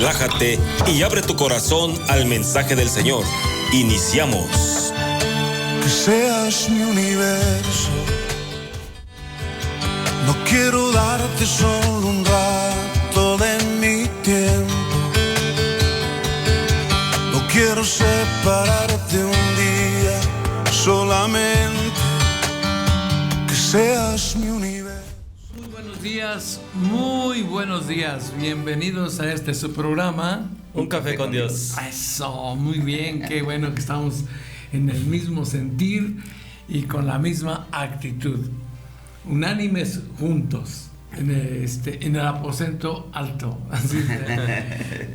Relájate y abre tu corazón al mensaje del Señor. Iniciamos. Que seas mi universo. No quiero darte solo un rato de mi tiempo. No quiero separarte un día solamente. Que seas mi universo. Muy buenos días, bienvenidos a este su programa Un café con Dios. Eso, muy bien, qué bueno que estamos en el mismo sentir y con la misma actitud, unánimes juntos en el aposento alto, así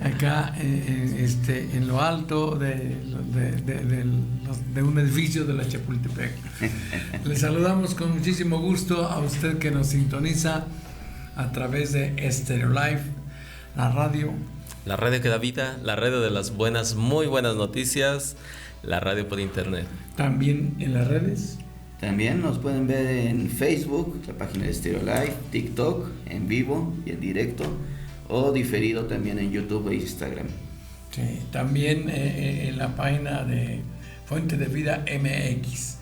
acá en lo alto de un edificio de la Chapultepec. Les saludamos con muchísimo gusto a usted que nos sintoniza a través de Stereo Life, la radio Que da vida, la radio de las buenas, muy buenas noticias, la radio por internet. También en las redes. También nos pueden ver en Facebook, la página de Stereo Life, TikTok, en vivo y en directo, o diferido también en YouTube e Instagram. Sí, también en la página de Fuente de Vida MX.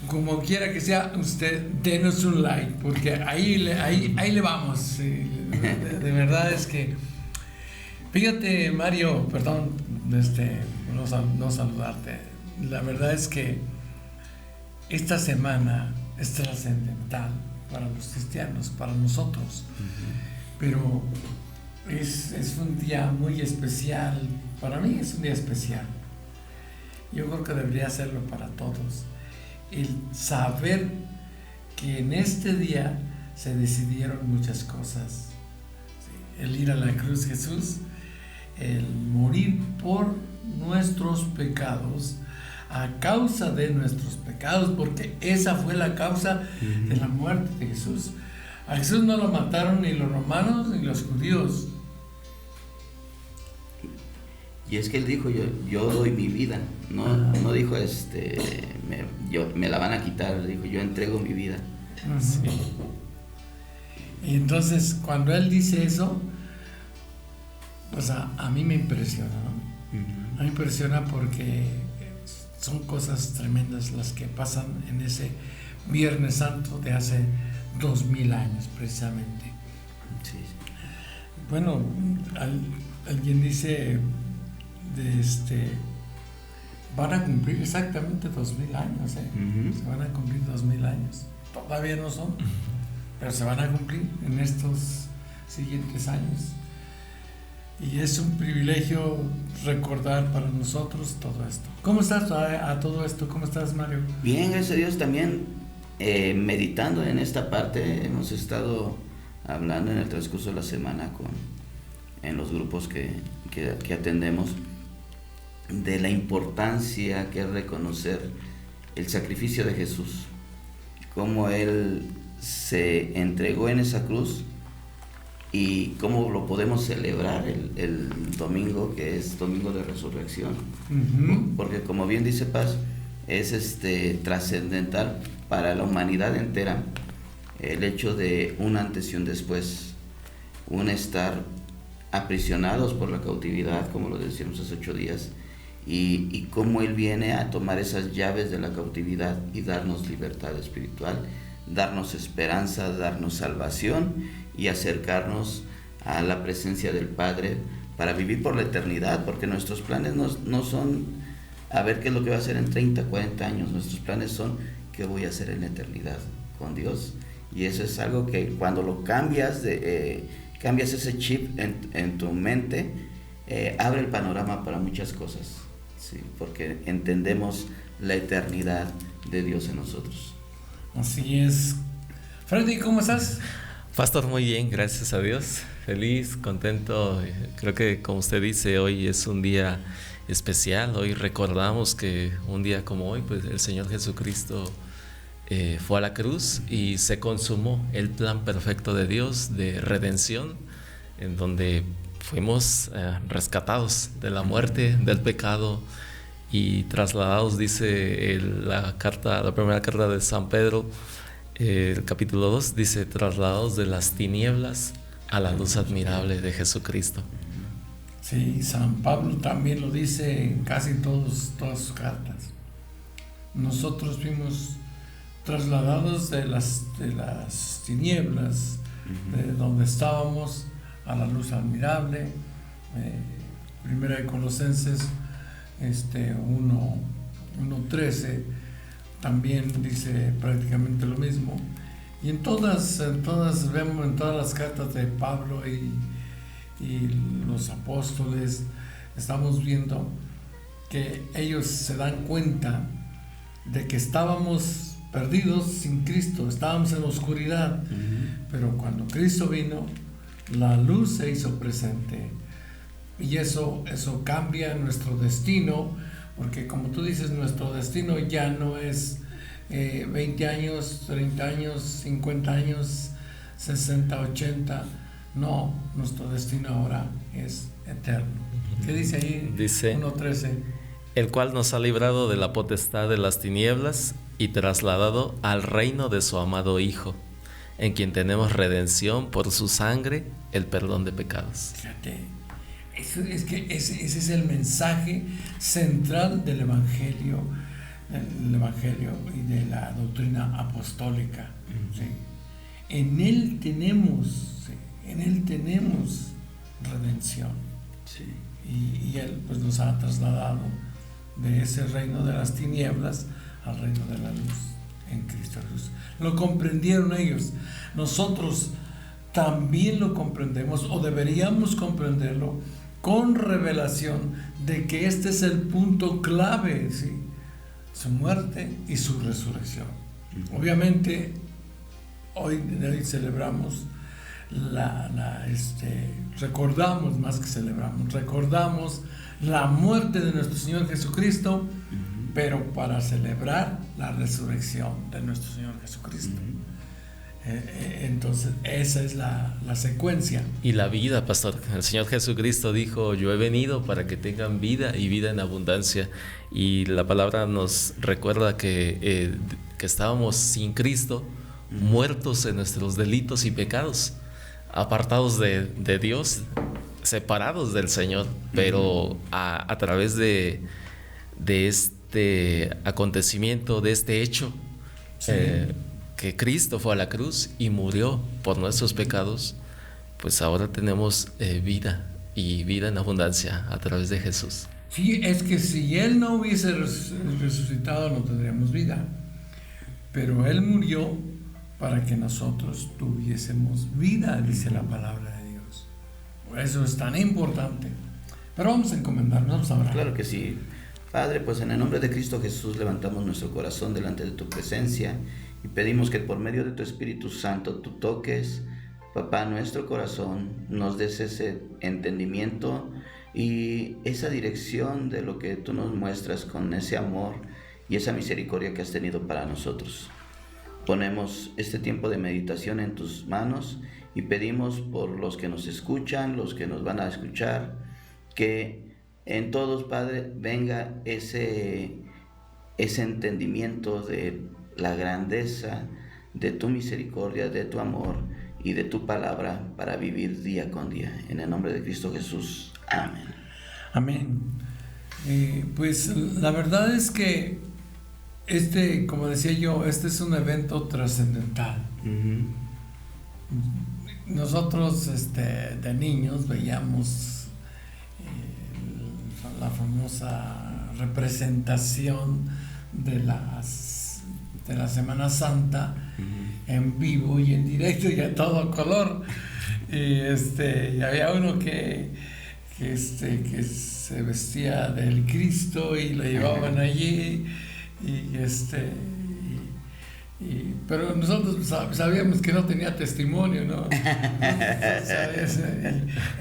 Como quiera que sea, usted denos un like, porque ahí le vamos. De verdad es que, fíjate, Mario, perdón, no saludarte. La verdad es que esta semana es trascendental para los cristianos, para nosotros, pero es un día muy especial. Para mí es un día especial. Yo creo que debería serlo para todos. El saber que en este día se decidieron muchas cosas. El ir a la cruz, Jesús, el morir por nuestros pecados, a causa de nuestros pecados, porque esa fue la causa de la muerte de Jesús. A Jesús no lo mataron ni los romanos ni los judíos. Y es que él dijo, yo doy mi vida, no dijo, me la van a quitar, dijo, yo entrego mi vida. Sí. Y entonces, cuando él dice eso, pues a mí me impresiona, ¿no? A mí me impresiona porque son cosas tremendas las que pasan en ese Viernes Santo de hace 2000 años, precisamente. Sí. Bueno, alguien dice, van a cumplir exactamente 2000 años, Se van a cumplir 2000 años. Todavía no son, pero se van a cumplir en estos siguientes años. Y es un privilegio recordar para nosotros todo esto. ¿Cómo estás a todo esto? ¿Cómo estás, Mario? Bien, gracias a Dios. También meditando en esta parte, hemos estado hablando en el transcurso de la semana en los grupos que atendemos, de la importancia que es reconocer el sacrificio de Jesús, cómo Él se entregó en esa cruz y cómo lo podemos celebrar el domingo, que es Domingo de Resurrección. Porque como bien dice Paz, es trascendental para la humanidad entera el hecho de un antes y un después, un estar aprisionados por la cautividad, como lo decíamos hace 8 días, y cómo Él viene a tomar esas llaves de la cautividad y darnos libertad espiritual, darnos esperanza, darnos salvación y acercarnos a la presencia del Padre para vivir por la eternidad, porque nuestros planes no son a ver qué es lo que va a hacer en 30, 40 años, nuestros planes son qué voy a hacer en la eternidad con Dios. Y eso es algo que cuando lo cambias ese chip en tu mente, abre el panorama para muchas cosas, ¿sí? Porque entendemos la eternidad de Dios en nosotros. Así es. Freddy, ¿cómo estás? Pastor, muy bien, gracias a Dios. Feliz, contento. Creo que, como usted dice, hoy es un día especial. Hoy recordamos que un día como hoy, pues el Señor Jesucristo fue a la cruz y se consumó el plan perfecto de Dios de redención, en donde fuimos rescatados de la muerte, del pecado y trasladados, dice la primera carta de San Pedro, el capítulo 2, dice, trasladados de las tinieblas a la luz admirable de Jesucristo. Sí, San Pablo también lo dice en casi todas sus cartas. Nosotros fuimos trasladados de las tinieblas, de donde estábamos, a la luz admirable. Primera de Colosenses 1:13 también dice prácticamente lo mismo. Y en todas vemos, en todas las cartas de Pablo y los apóstoles, estamos viendo que ellos se dan cuenta de que estábamos perdidos sin Cristo, estábamos en la oscuridad, pero cuando Cristo vino, la luz se hizo presente, y eso cambia nuestro destino, porque como tú dices, nuestro destino ya no es 20 años, 30 años, 50 años, 60, 80, no, nuestro destino ahora es eterno. ¿Qué dice ahí? Dice 1:13. El cual nos ha librado de la potestad de las tinieblas y trasladado al reino de su amado Hijo, en quien tenemos redención por su sangre, el perdón de pecados. Fíjate, ese es el mensaje central del Evangelio y de la doctrina apostólica. ¿Sí? En Él tenemos redención. Sí. Y Él pues nos ha trasladado de ese reino de las tinieblas al reino de la luz en Cristo Jesús. Lo comprendieron ellos. Nosotros también lo comprendemos, o deberíamos comprenderlo, con revelación de que este es el punto clave, ¿sí? Su muerte y su resurrección. Obviamente hoy celebramos recordamos, más que celebramos, recordamos la muerte de nuestro Señor Jesucristo, pero para celebrar la resurrección de nuestro Señor Jesucristo. Entonces esa es la secuencia. Y la vida, pastor. El Señor Jesucristo dijo: yo he venido para que tengan vida y vida en abundancia. Y la palabra nos recuerda que estábamos sin Cristo, muertos en nuestros delitos y pecados, apartados de Dios, separados del Señor. Pero a través de este acontecimiento, de este hecho, sí, que Cristo fue a la cruz y murió por nuestros pecados, pues ahora tenemos vida, y vida en abundancia a través de Jesús. Sí, es que si Él no hubiese resucitado, no tendríamos vida, pero Él murió para que nosotros tuviésemos vida, dice la palabra de Dios. Por eso es tan importante. Pero vamos a encomendarnos, vamos a orar. Claro que sí. Padre, pues en el nombre de Cristo Jesús levantamos nuestro corazón delante de tu presencia y pedimos que por medio de tu Espíritu Santo tú toques, papá, nuestro corazón, nos des ese entendimiento y esa dirección de lo que tú nos muestras con ese amor y esa misericordia que has tenido para nosotros. Ponemos este tiempo de meditación en tus manos y pedimos por los que nos escuchan, los que nos van a escuchar, que en todos, Padre, venga ese entendimiento de la grandeza de tu misericordia, de tu amor y de tu palabra para vivir día con día. En el nombre de Cristo Jesús. Amén. Amén. Pues la verdad es que como decía yo, este es un evento trascendental. Nosotros de niños veíamos la famosa representación de la Semana Santa en vivo y en directo y a todo color, y había uno que se vestía del Cristo y lo llevaban allí, pero nosotros sabíamos que no tenía testimonio, ¿no?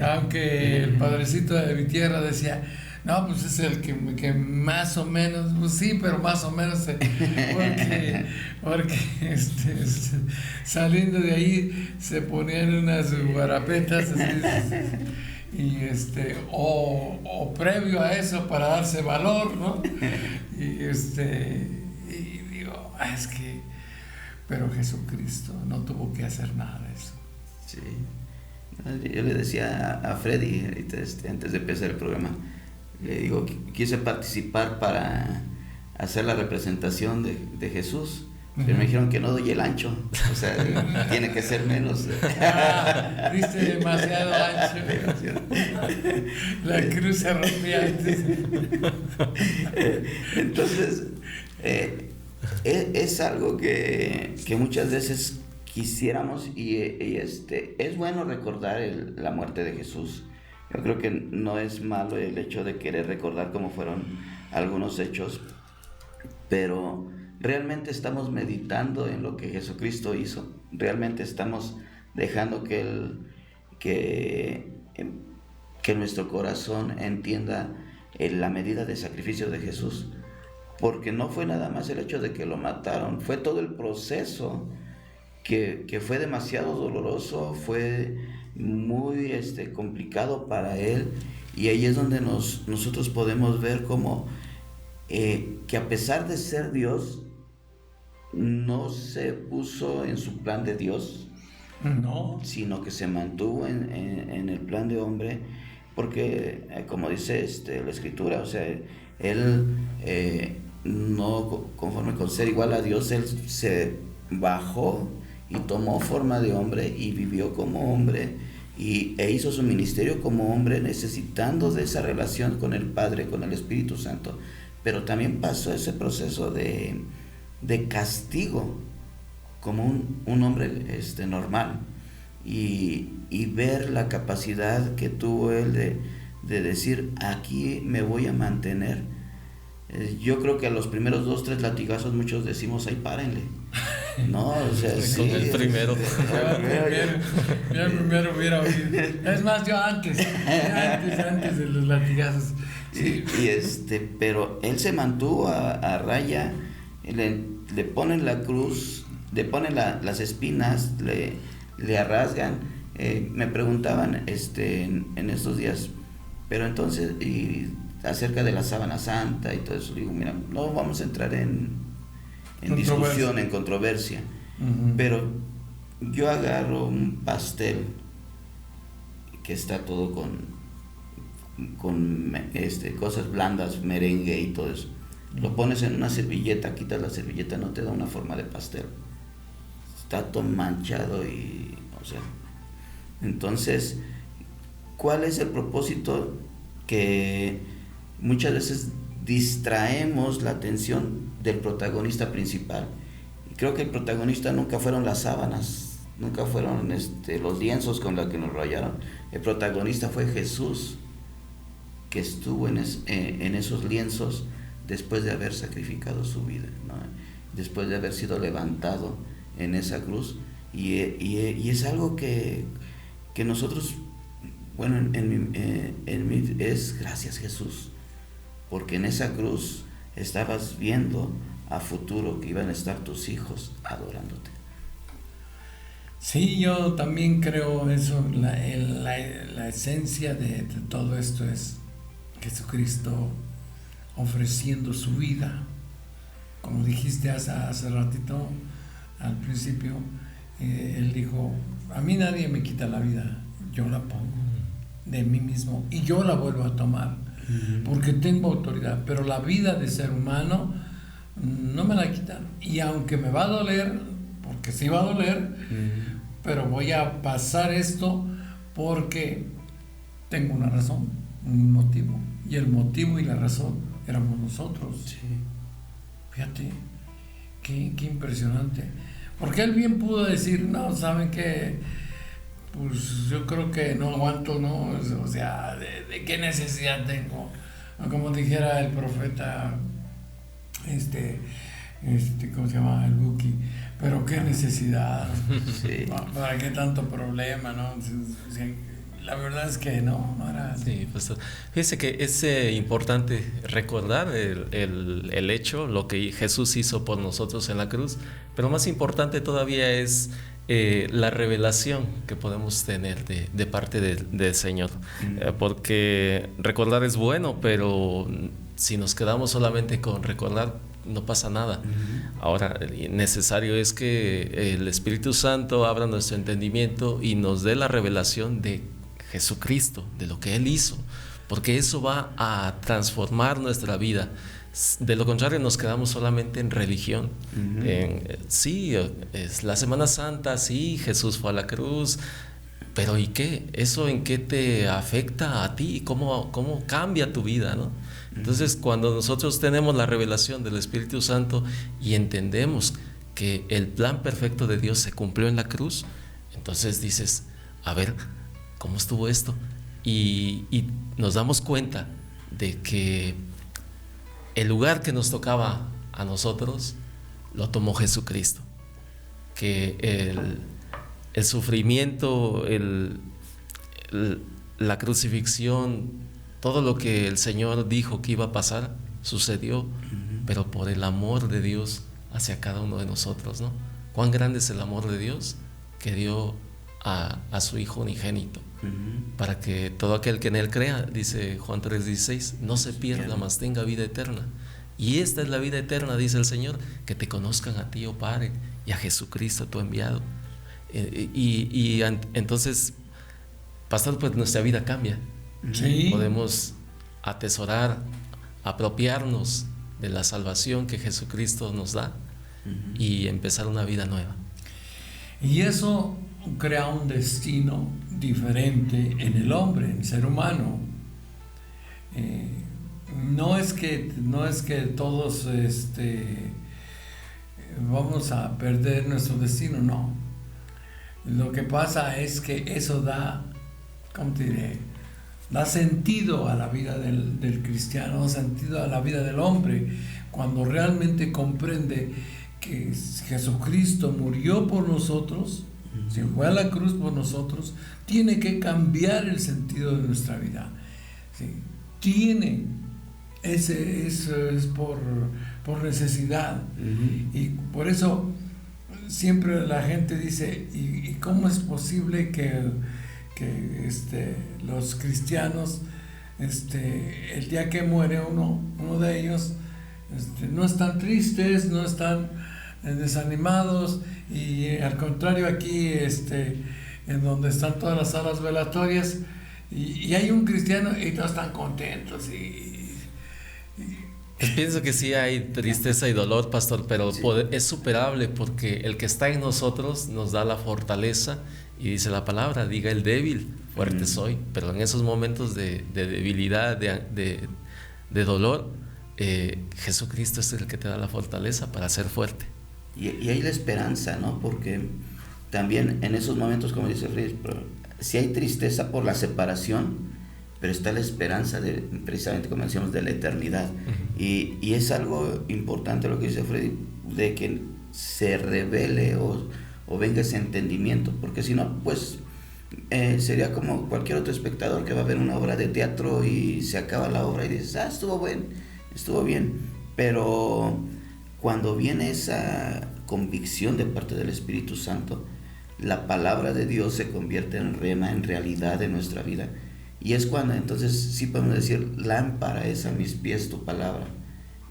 Aunque el padrecito de mi tierra decía: no, pues es el que más o menos, pues sí, pero más o menos, porque saliendo de ahí se ponían unas guarapetas y o previo a eso para darse valor, ¿no? Y digo, es que, pero Jesucristo no tuvo que hacer nada de eso. Sí. Yo le decía a Freddy, antes de empezar el programa, le digo, quise participar para hacer la representación de Jesús, pero me dijeron que no doy el ancho, o sea, tiene que ser menos. Diste demasiado ancho. La cruz se rompía antes. Entonces, es algo que muchas veces quisiéramos, y es bueno recordar la muerte de Jesús. Yo creo que no es malo el hecho de querer recordar cómo fueron algunos hechos, pero realmente estamos meditando en lo que Jesucristo hizo. Realmente estamos dejando que nuestro corazón entienda la medida de sacrificio de Jesús, porque no fue nada más el hecho de que lo mataron, fue todo el proceso que fue demasiado doloroso, fue muy complicado para él, y ahí es donde nosotros podemos ver cómo que a pesar de ser Dios, no se puso en su plan de Dios, no, sino que se mantuvo en el plan de hombre, porque como dice la Escritura, o sea, él no conforme con ser igual a Dios, él se bajó y tomó forma de hombre y vivió como hombre e hizo su ministerio como hombre, necesitando de esa relación con el Padre, con el Espíritu Santo, pero también pasó ese proceso de castigo como un hombre normal, y ver la capacidad que tuvo él de decir, aquí me voy a mantener. Yo creo que a los primeros 2-3 latigazos muchos decimos, ay, párenle. No, o sea, sí. Con el primero. Yo el primero hubiera oído. Es más, yo antes de los latigazos. Sí. Pero él se mantuvo a raya, le ponen la cruz, le ponen las espinas, le rasgan. Me preguntaban en estos días, pero entonces, y acerca de la sábana santa y todo eso, digo, mira, no vamos a entrar en discusión, en controversia, pero yo agarro un pastel que está todo con cosas blandas, merengue y todo eso, lo pones en una servilleta, quitas la servilleta, no te da una forma de pastel, está todo manchado, y o sea, entonces, ¿cuál es el propósito? Que muchas veces distraemos la atención del protagonista principal, y creo que el protagonista nunca fueron las sábanas, nunca fueron los lienzos con los que nos rayaron. El protagonista fue Jesús, que estuvo en esos lienzos después de haber sacrificado su vida, ¿no? Después de haber sido levantado en esa cruz, y es algo que nosotros, bueno, en mí es gracias, Jesús, porque en esa cruz estabas viendo a futuro que iban a estar tus hijos adorándote. Sí, yo también creo eso. La esencia de todo esto es Jesucristo ofreciendo su vida. Como dijiste hace ratito, al principio, él dijo, a mí nadie me quita la vida, yo la pongo de mí mismo y yo la vuelvo a tomar, porque tengo autoridad, pero la vida de ser humano no me la quitan, y aunque me va a doler, porque sí va a doler, pero voy a pasar esto porque tengo una razón, un motivo, y el motivo y la razón éramos nosotros. Sí. Fíjate, qué impresionante, porque él bien pudo decir, no, ¿saben qué? Pues yo creo que no aguanto, ¿no? O sea, ¿de qué necesidad tengo? Como dijera el profeta, ¿cómo se llama? El Buki, pero qué necesidad, Sí. ¿Para qué tanto problema, no? O sea, la verdad es que no era así. Sí, pues fíjese que es importante recordar el hecho, lo que Jesús hizo por nosotros en la cruz, pero más importante todavía es la revelación que podemos tener de parte del Señor, porque recordar es bueno, pero si nos quedamos solamente con recordar, no pasa nada. Ahora, necesario es que el Espíritu Santo abra nuestro entendimiento y nos dé la revelación de Jesucristo, de lo que Él hizo, porque eso va a transformar nuestra vida. De lo contrario, nos quedamos solamente en religión. Sí, es la Semana Santa, sí, Jesús fue a la cruz, pero ¿y qué? ¿Eso en qué te afecta a ti? ¿Cómo cambia tu vida, no? Entonces, cuando nosotros tenemos la revelación del Espíritu Santo y entendemos que el plan perfecto de Dios se cumplió en la cruz, entonces dices, a ver, ¿cómo estuvo esto? Y nos damos cuenta de que el lugar que nos tocaba a nosotros lo tomó Jesucristo, que el sufrimiento, la crucifixión, todo lo que el Señor dijo que iba a pasar, sucedió, pero por el amor de Dios hacia cada uno de nosotros, ¿no? Cuán grande es el amor de Dios que dio a su Hijo unigénito, para que todo aquel que en Él crea, dice Juan 3:16, no se pierda, mas tenga vida eterna. Y esta es la vida eterna, dice el Señor, que te conozcan a ti, oh Padre, y a Jesucristo tu enviado. Entonces, pastor, pues nuestra vida cambia. Sí. Podemos atesorar, apropiarnos de la salvación que Jesucristo nos da y empezar una vida nueva. Y eso crea un destino diferente en el hombre, en el ser humano. No es que todos vamos a perder nuestro destino, no. Lo que pasa es que eso da, ¿cómo te diré? Da sentido a la vida del cristiano, da sentido a la vida del hombre, cuando realmente comprende que Jesucristo murió por nosotros, se fue a la cruz por nosotros, tiene que cambiar el sentido de nuestra vida. ¿Sí? Eso es por necesidad. Y por eso siempre la gente dice, ¿y cómo es posible que los cristianos, el día que muere uno de ellos, no están tristes, no están desanimados, y al contrario aquí, en donde están todas las salas velatorias, y hay un cristiano y todos están contentos Pues pienso que sí hay tristeza y dolor, pastor, pero sí, es superable, porque el que está en nosotros nos da la fortaleza, y dice la palabra, diga el débil, fuerte soy. Pero en esos momentos de debilidad, de dolor, Jesucristo es el que te da la fortaleza para ser fuerte. Y hay la esperanza, ¿no? Porque también en esos momentos, como dice Freddy, si hay tristeza por la separación, pero está la esperanza precisamente como decíamos, de la eternidad. Y es algo importante lo que dice Freddy, de que se revele o venga ese entendimiento, porque si no, pues sería como cualquier otro espectador que va a ver una obra de teatro y se acaba la obra y dices, estuvo bien, pero cuando viene esa convicción de parte del Espíritu Santo, la palabra de Dios se convierte en rema, en realidad de nuestra vida. Y es cuando entonces sí podemos decir, lámpara es a mis pies tu palabra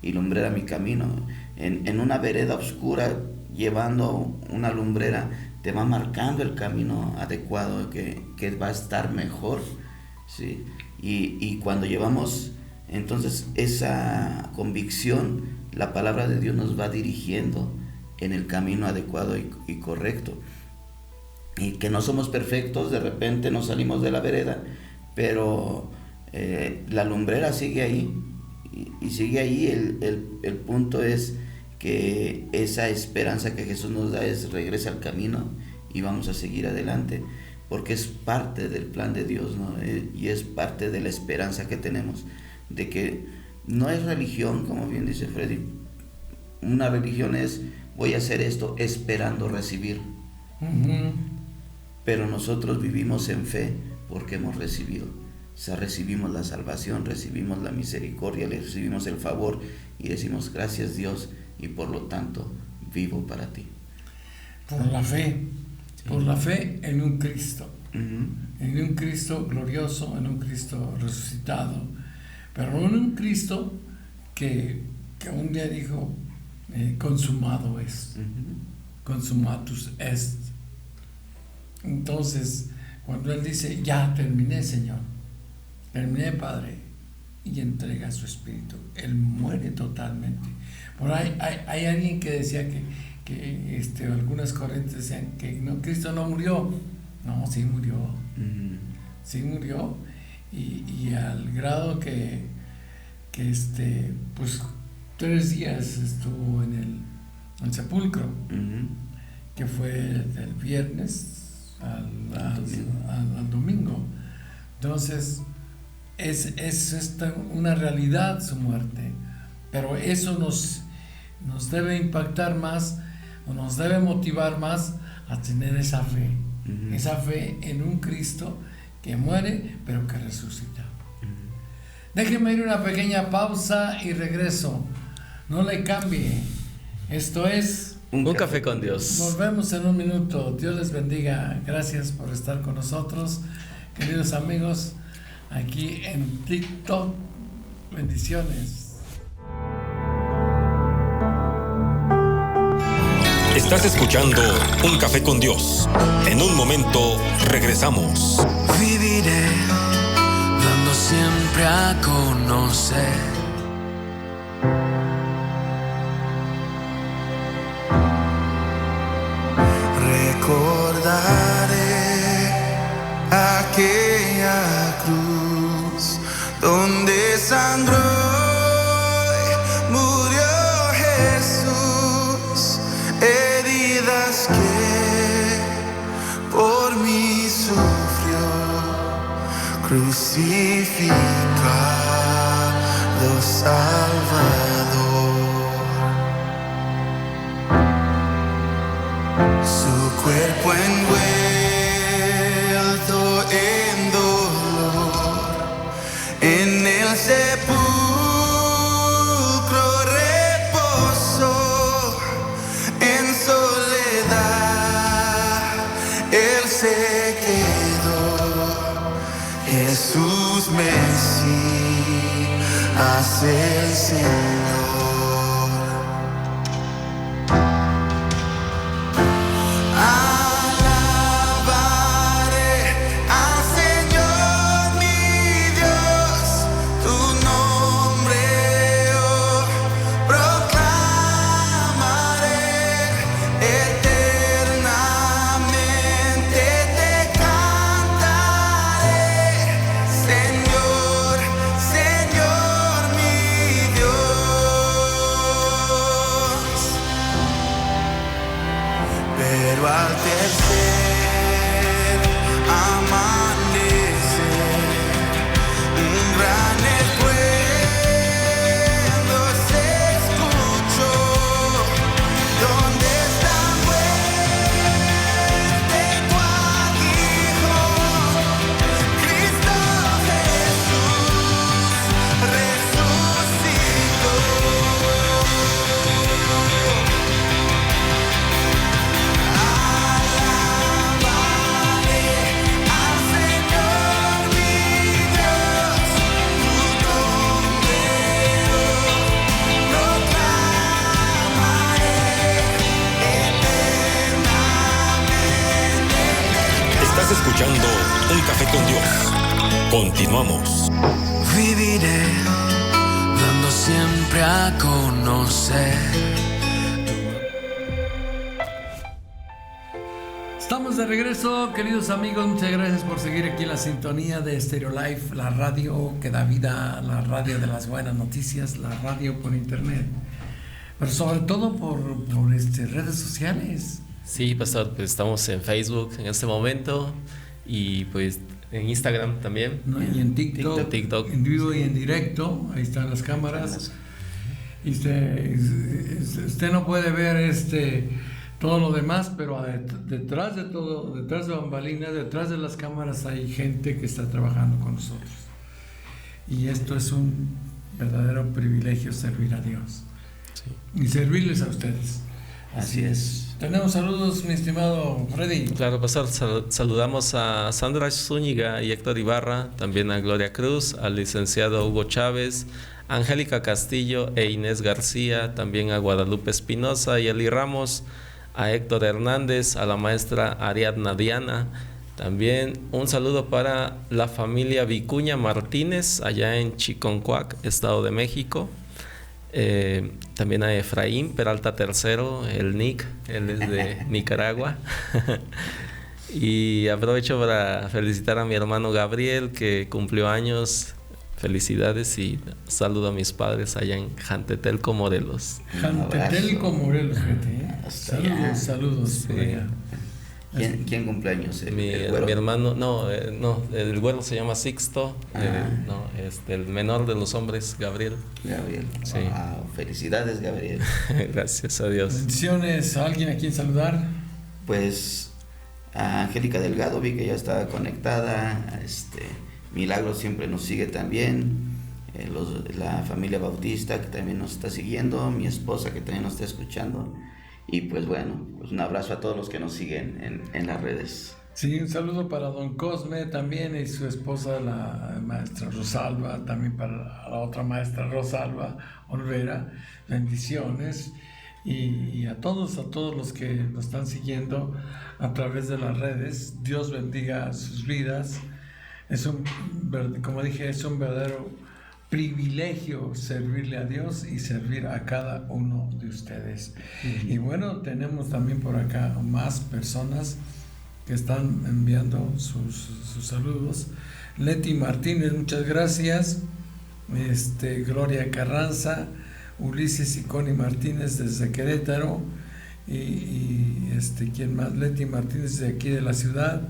y lumbrera mi camino. En una vereda oscura, llevando una lumbrera, te va marcando el camino adecuado que va a estar mejor, ¿sí? Y cuando llevamos entonces esa convicción, la palabra de Dios nos va dirigiendo en el camino adecuado y correcto. Y que no somos perfectos, de repente nos salimos de la vereda, pero la lumbrera sigue ahí, y sigue ahí. El punto es que esa esperanza que Jesús nos da regresa al camino y vamos a seguir adelante, porque es parte del plan de Dios, ¿no? Y es parte de la esperanza que tenemos, de que no es religión, como bien dice Freddy. Una religión es, voy a hacer esto esperando recibir. Pero nosotros vivimos en fe porque hemos recibido. O sea, recibimos la salvación, recibimos la misericordia, recibimos el favor y decimos, gracias Dios, y por lo tanto vivo para ti. Por la fe, por la fe en un Cristo, en un Cristo glorioso, en un Cristo resucitado, pero en un Cristo que un día dijo, consumado es. Consumatus est. Entonces, cuando Él dice, ya terminé, Señor, terminé, Padre, y entrega su espíritu, Él muere totalmente. Por ahí hay alguien que decía que algunas corrientes decían que no, Cristo no murió. No, sí murió. Sí murió. Y al grado que pues 3 días estuvo en el sepulcro, que fue del viernes al domingo. Entonces es una realidad su muerte, pero eso nos debe impactar más, o nos debe motivar más a tener esa fe en un Cristo que muere pero que resucita. Déjenme ir una pequeña pausa y regreso. No le cambie. Esto es Un café con Dios. Nos vemos en un minuto. Dios les bendiga. Gracias por estar con nosotros, queridos amigos, aquí en TikTok. Bendiciones. Estás escuchando Un Café con Dios. En un momento regresamos. Viviré dando siempre a conocer recordaré aquella cruz donde sangró y murió Jesús, heridas que por mí sufrió, crucificado Salvador. Su cuerpo envuelto en dolor, en el sepulcro reposó, en soledad Él se quedó. Jesús Mesías, el Señor. Escuchando Un Café con Dios. Continuamos. Viviré dando siempre a conocer. Estamos de regreso, queridos amigos. Muchas gracias por seguir aquí en la sintonía de Stereo Life, la radio que da vida, la radio de las buenas noticias, la radio por internet, pero sobre todo por redes sociales. Sí, pastor, pues estamos en Facebook en este momento y pues en Instagram también. ¿No? Y en TikTok, en vivo y en directo, ahí están las cámaras. Y usted no puede ver todo lo demás, pero detrás de todo, detrás de bambalinas, detrás de las cámaras hay gente que está trabajando con nosotros. Y esto es un verdadero privilegio servir a Dios. Sí. Y servirles a ustedes. Así es. Tenemos saludos, mi estimado Freddy. Claro, pastor, saludamos a Sandra Zúñiga y Héctor Ibarra, también a Gloria Cruz, al licenciado Hugo Chávez, Angélica Castillo e Inés García, también a Guadalupe Espinosa y Eli Ramos, a Héctor Hernández, a la maestra Ariadna Diana. También un saludo para la familia Vicuña Martínez, allá en Chiconcuac, Estado de México. También a Efraín Peralta III, el Nick, él es de Nicaragua. Y aprovecho para felicitar a mi hermano Gabriel, que cumplió años. Felicidades y saludo a mis padres allá en Jantetelco, Morelos. Jantetelco, Morelos, fíjate, saludos sí. por allá. ¿Quién cumpleaños? Mi hermano, no, el güero se llama Sixto, el menor de los hombres, Gabriel. Gabriel, sí. Wow, felicidades, Gabriel. Gracias a Dios. Bendiciones. ¿A alguien a quien saludar? Pues a Angélica Delgado, vi que ya estaba conectada. Milagro siempre nos sigue también. La familia Bautista, que también nos está siguiendo. Mi esposa, que también nos está escuchando. Y pues bueno, pues un abrazo a todos los que nos siguen en las redes. Sí, un saludo para don Cosme también y su esposa, la maestra Rosalba, también para la otra maestra Rosalba Olvera. Bendiciones. Y a todos los que nos están siguiendo a través de las redes. Dios bendiga sus vidas. Como dije, es un verdadero privilegio servirle a Dios y servir a cada uno de ustedes. Y bueno, tenemos también por acá más personas que están enviando sus saludos. Leti Martínez, muchas gracias. Gloria Carranza, Ulises y Connie Martínez desde Querétaro. ¿Quién más? Leti Martínez de aquí de la ciudad.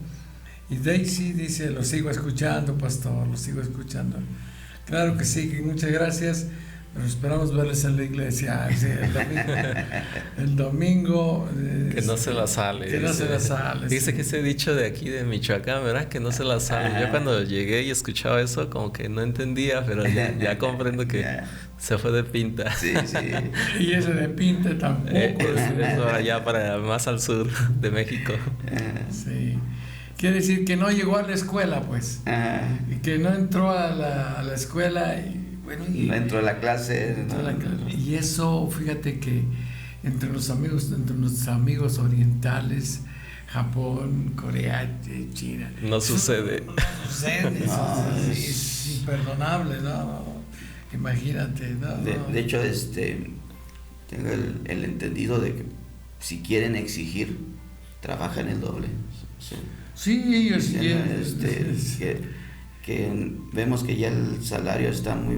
Y Daisy dice, lo sigo escuchando, pastor, lo sigo escuchando. Claro que sí, muchas gracias, pero esperamos verles en la iglesia. Sí, el domingo que no se la sale. Que no se la sale. Dice sí. que ese dicho de aquí de Michoacán, ¿verdad? Que no se la sale. Yo cuando llegué y escuchaba eso, como que no entendía, pero ya comprendo que se fue de pinta. Sí. Y ese de pinta tampoco. Eso allá para más al sur de México. Sí. Quiere decir que no llegó a la escuela, pues. Y que no entró a la escuela. No entró a la clase. Y eso, fíjate que entre nuestros amigos orientales, Japón, Corea, China. No sucede. No sucede. Es imperdonable, ¿no? Imagínate, ¿no? De hecho, tengo el entendido de que si quieren exigir, trabajan el doble. Sí, que vemos que ya el salario está muy...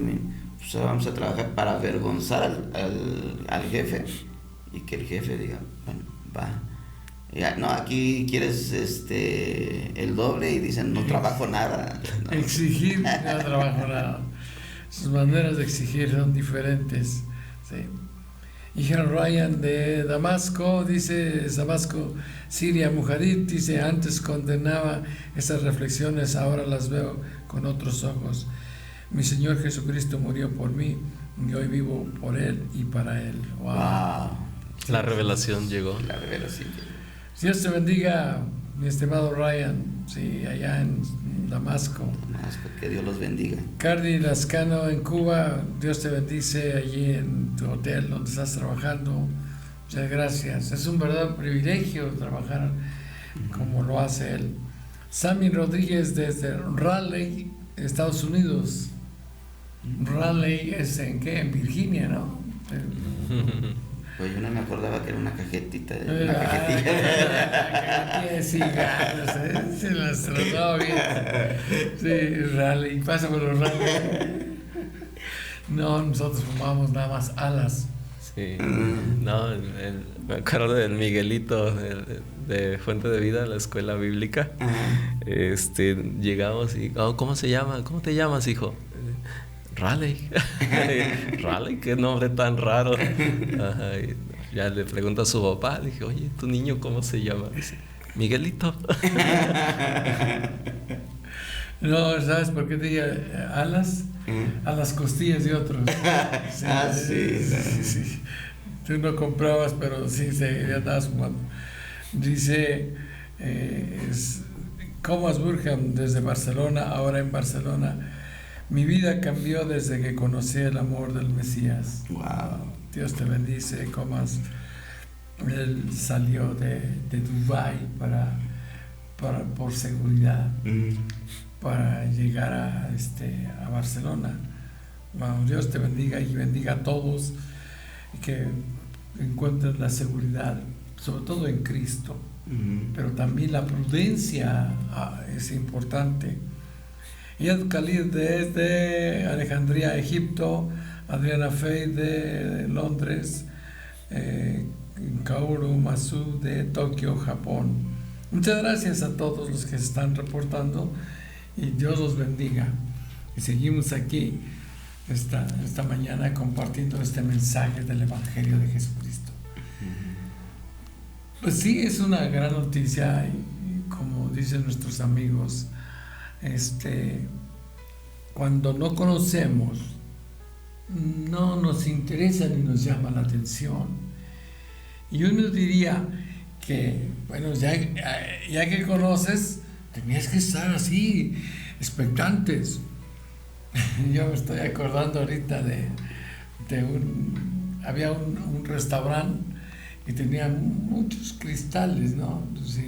Pues vamos a trabajar para avergonzar al jefe y que el jefe diga, bueno, va. Ya, no, aquí quieres el doble y dicen, no trabajo nada. No. Exigir, no trabajo nada. Sus maneras de exigir son diferentes. Sí. Y Ryan de Damasco, dice Damasco, Siria Mujarit, dice, antes condenaba esas reflexiones, ahora las veo con otros ojos. Mi Señor Jesucristo murió por mí y hoy vivo por Él y para Él. Wow. La revelación llegó. La revelación llegó. Dios te bendiga, mi estimado Ryan, sí, allá en Damasco. Que Dios los bendiga. Cardi Lascano en Cuba, Dios te bendice allí en tu hotel donde estás trabajando. Muchas gracias. Es un verdadero privilegio trabajar como lo hace él. Sammy Rodríguez desde Raleigh, Estados Unidos. Raleigh es en Virginia, ¿no? Pues yo no me acordaba que era una cajetita. Una cajetilla de cigarros, se las trataba bien. Sí, Raleigh, pasa por los Raleigh. No, nosotros fumamos nada más alas. Sí, no, me acuerdo del Miguelito de Fuente de Vida, la escuela bíblica. Llegamos y, ¿cómo se llama? ¿Cómo te llamas, hijo? Raleigh. Raleigh, qué nombre tan raro. Ajá, ya le pregunto a su papá, le dije, oye, ¿tu niño cómo se llama? Dice, Miguelito. No, ¿sabes por qué te digo alas? A las costillas de otros. Sí. Tú no comprabas, pero sí ya estabas fumando. Dice Comas Burham desde Barcelona, ahora en Barcelona. Mi vida cambió desde que conocí el amor del Mesías. Wow. Dios te bendice, Comas. Él salió de Dubái por seguridad, para llegar a Barcelona. Bueno, Dios te bendiga y bendiga a todos, y que encuentren la seguridad, sobre todo en Cristo. Pero también la prudencia es importante. Yad Khalid desde Alejandría, Egipto. Adriana Fey de Londres. Kaoru Masu de Tokio, Japón. Muchas gracias a todos los que se están reportando y Dios los bendiga. Y seguimos aquí esta mañana compartiendo este mensaje del Evangelio de Jesucristo. Pues sí, es una gran noticia y como dicen nuestros amigos, cuando no conocemos, no nos interesa ni nos llama la atención. Y uno diría que, bueno, ya que conoces, tenías que estar así, expectantes. Yo me estoy acordando ahorita había un restaurante y tenía muchos cristales, ¿no? Entonces,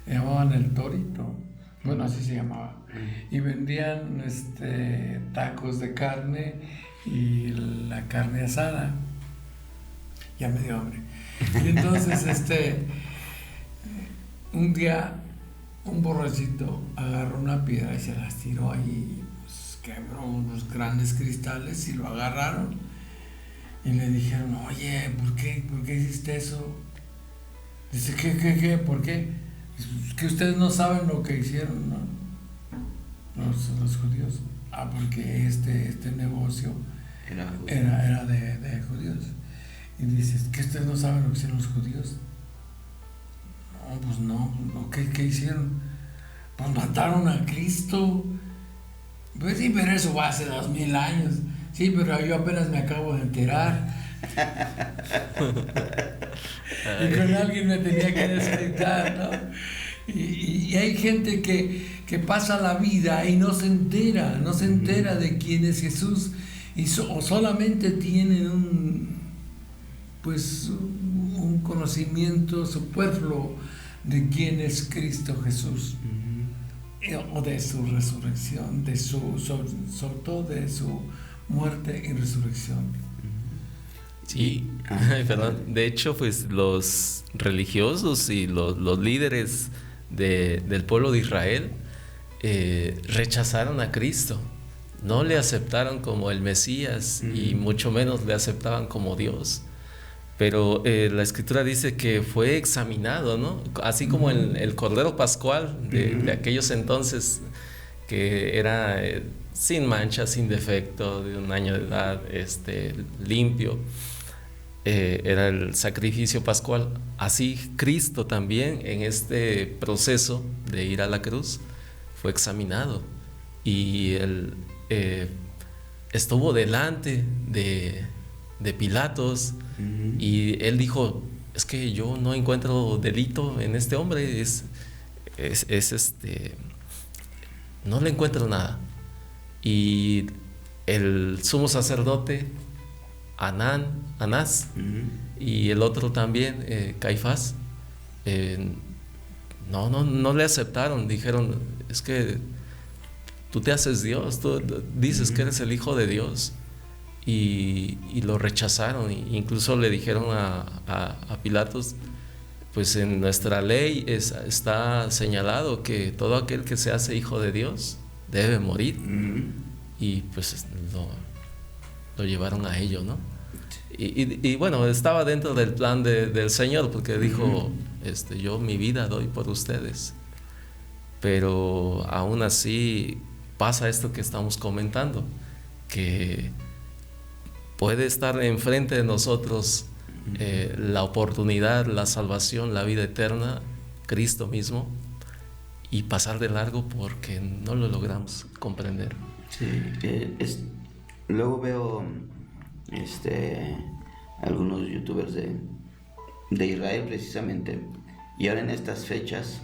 le llamaban El Torito, bueno, así se llamaba. Y vendían tacos de carne y la carne asada. Ya me dio hambre. Y entonces, un día, un borrachito agarró una piedra y se las tiró ahí, pues, quebró unos grandes cristales y lo agarraron y le dijeron, oye, ¿por qué hiciste eso? Dice, ¿qué? ¿Por qué? Dice, pues, que ustedes no saben lo que hicieron, ¿no? Los judíos. Porque este negocio era de judíos. Y dices, ¿que ustedes no saben lo que hicieron los judíos? No, pues no. ¿Qué hicieron? Pues mataron a Cristo. Pues sí, pero eso fue hace 2000 años. Sí, pero yo apenas me acabo de enterar. Y con alguien me tenía que despertar, ¿no? Y hay gente que pasa la vida y no se entera de quién es Jesús. O solamente tienen un conocimiento superfluo de quién es Cristo Jesús, o de su resurrección, sobre todo de su muerte y resurrección. Sí, perdón. De hecho, pues los religiosos y los líderes del pueblo de Israel rechazaron a Cristo. No le aceptaron como el Mesías y mucho menos le aceptaban como Dios. Pero la Escritura dice que fue examinado, ¿no? Así como el Cordero Pascual de aquellos entonces, que era sin mancha, sin defecto, de 1 año de edad, limpio. Era el sacrificio pascual. Así Cristo también, en este proceso de ir a la cruz, fue examinado. Y él estuvo delante de Pilatos, y él dijo, es que yo no encuentro delito en este hombre, no le encuentro nada. Y el sumo sacerdote Anás, y el otro también, Caifás, no le aceptaron. Dijeron, es que tú te haces Dios, tú dices que eres el Hijo de Dios. Y lo rechazaron. Incluso le dijeron a Pilatos, pues en nuestra ley está señalado que todo aquel que se hace hijo de Dios debe morir. Y pues lo llevaron a ello, ¿no? Y bueno, estaba dentro del plan del Señor, porque dijo, yo mi vida doy por ustedes. Pero aún así pasa esto que estamos comentando, que puede estar enfrente de nosotros la oportunidad, la salvación, la vida eterna, Cristo mismo, y pasar de largo porque no lo logramos comprender. Sí, luego veo algunos youtubers de Israel precisamente, y ahora en estas fechas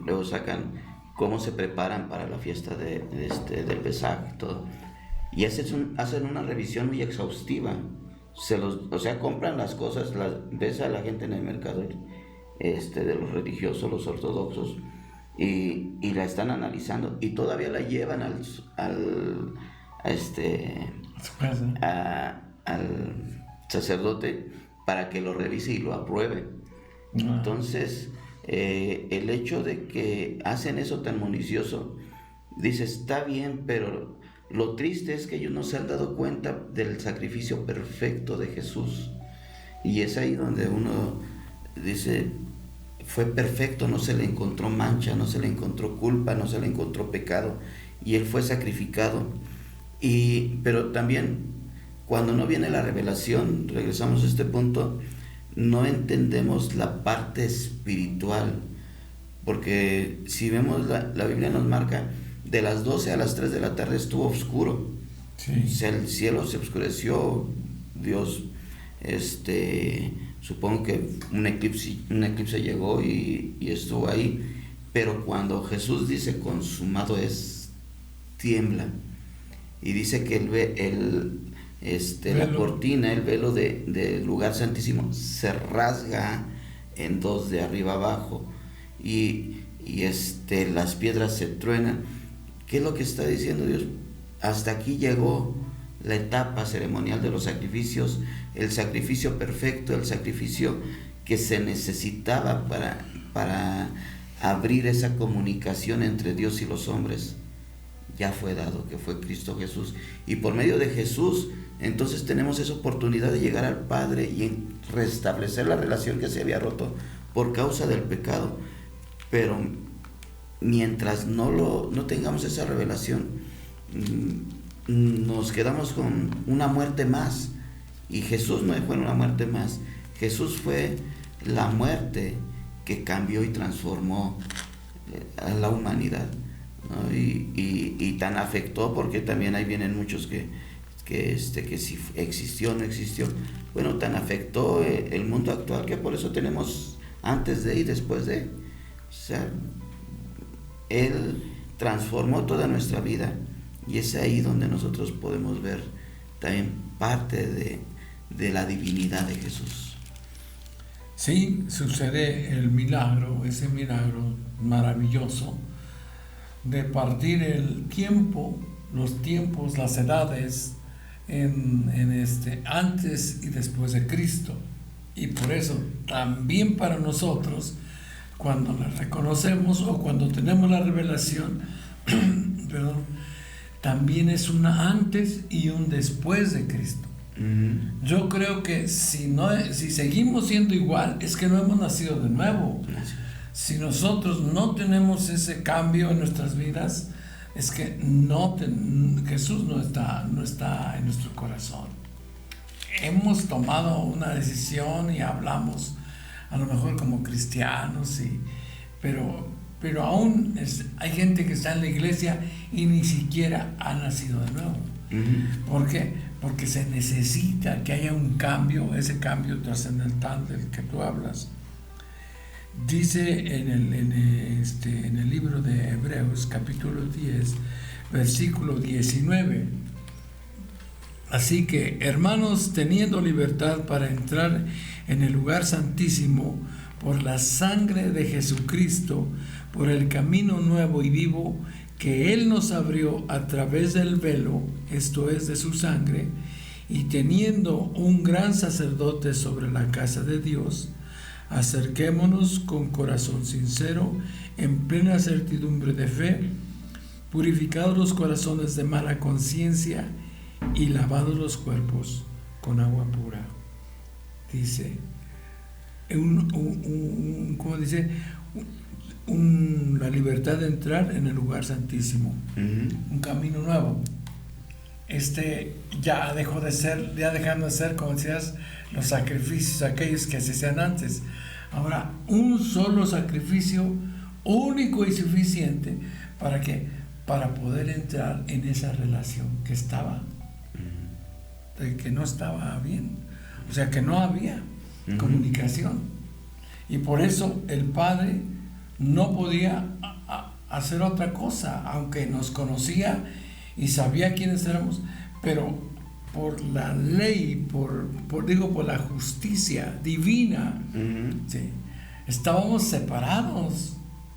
luego sacan cómo se preparan para la fiesta del Pesaj y todo, y hacen una revisión muy exhaustiva. O sea, compran las cosas, ves a la gente en el mercado de los religiosos, los ortodoxos, y la están analizando, y todavía la llevan al sacerdote para que lo revise y lo apruebe. Entonces, el hecho de que hacen eso tan minucioso, dice, está bien, pero lo triste es que ellos no se han dado cuenta del sacrificio perfecto de Jesús. Y es ahí donde uno dice, fue perfecto, no se le encontró mancha, no se le encontró culpa, no se le encontró pecado, y Él fue sacrificado. Pero también, cuando no viene la revelación, regresamos a este punto, no entendemos la parte espiritual, porque si vemos la Biblia nos marca, de las 12 a las 3 de la tarde estuvo oscuro. Sí. O sea, el cielo se oscureció, Dios, supongo que un eclipse llegó y estuvo ahí, pero cuando Jesús dice consumado es, tiembla, y dice que la cortina, el velo del lugar santísimo se rasga en dos, de arriba abajo, y las piedras se truenan. ¿Qué es lo que está diciendo Dios? Hasta aquí llegó la etapa ceremonial de los sacrificios, el sacrificio perfecto, el sacrificio que se necesitaba para abrir esa comunicación entre Dios y los hombres. Ya fue dado, que fue Cristo Jesús, y por medio de Jesús entonces tenemos esa oportunidad de llegar al Padre y restablecer la relación que se había roto por causa del pecado. Pero mientras no tengamos esa revelación, nos quedamos con una muerte más, y Jesús no fue una muerte más. Jesús fue la muerte que cambió y transformó a la humanidad, ¿no? Y tan afectó, porque también ahí vienen muchos que si existió o no existió. Bueno, tan afectó el mundo actual, que por eso tenemos antes de y después de. O sea, Él transformó toda nuestra vida, y es ahí donde nosotros podemos ver también parte de la divinidad de Jesús. Sí, sucede ese milagro maravilloso de partir el tiempo, los tiempos, las edades antes y después de Cristo. Y por eso también para nosotros, cuando la reconocemos o cuando tenemos la revelación, también es una antes y un después de Cristo. Yo creo que si seguimos siendo igual, es que no hemos nacido de nuevo. Si nosotros no tenemos ese cambio en nuestras vidas, es que Jesús no está en nuestro corazón. Hemos tomado una decisión y hablamos a lo mejor como cristianos, pero aún hay gente que está en la iglesia y ni siquiera ha nacido de nuevo. ¿Por qué? Porque se necesita que haya un cambio, ese cambio trascendental del que tú hablas. Dice en el libro de Hebreos, capítulo 10, versículo 19: así que, hermanos, teniendo libertad para entrar en el lugar santísimo por la sangre de Jesucristo, por el camino nuevo y vivo que Él nos abrió a través del velo, esto es, de su sangre, y teniendo un gran sacerdote sobre la casa de Dios, acerquémonos con corazón sincero, en plena certidumbre de fe, purificados los corazones de mala conciencia y lavados los cuerpos con agua pura. Dice, la libertad de entrar en el lugar santísimo, un camino nuevo. Ya dejando de ser, como decías, los sacrificios aquellos que se hacían antes. Ahora, un solo sacrificio único y suficiente para poder entrar en esa relación que estaba de que no estaba bien, o sea que no había comunicación, y por eso el Padre no podía hacer otra cosa, aunque nos conocía y sabía quiénes éramos, pero por la ley, por la justicia divina, ¿sí? Estábamos separados.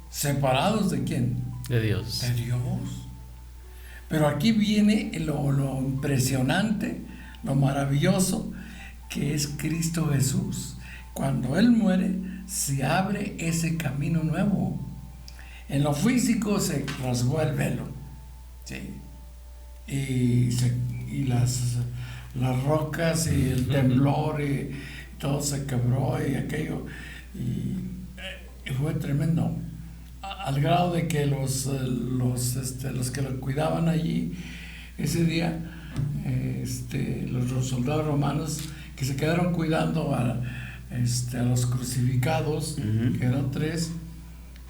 ¿Separados de quién? De Dios. De Dios. Pero aquí viene lo impresionante, lo maravilloso, que es Cristo Jesús. Cuando Él muere, se abre ese camino nuevo. En lo físico se rasgó el velo, ¿sí? Y las rocas y el temblor y todo se quebró y aquello, y fue tremendo, al grado de que los que lo cuidaban allí ese día, los soldados romanos que se quedaron cuidando a los crucificados, que eran 3,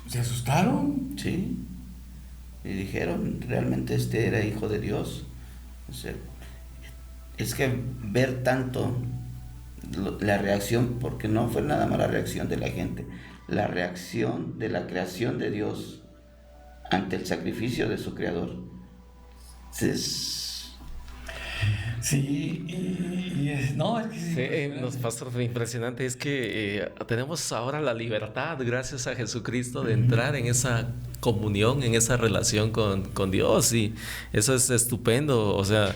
se asustaron. Sí, y dijeron, realmente este era hijo de Dios. O sea, es que ver tanto la reacción, porque no fue nada más la reacción de la gente, la reacción de la creación de Dios ante el sacrificio de su creador. Sí, no, es que sí. Pastor, lo impresionante es que tenemos ahora la libertad, gracias a Jesucristo, de entrar en esa comunión, en esa relación con Dios, y eso es estupendo. O sea,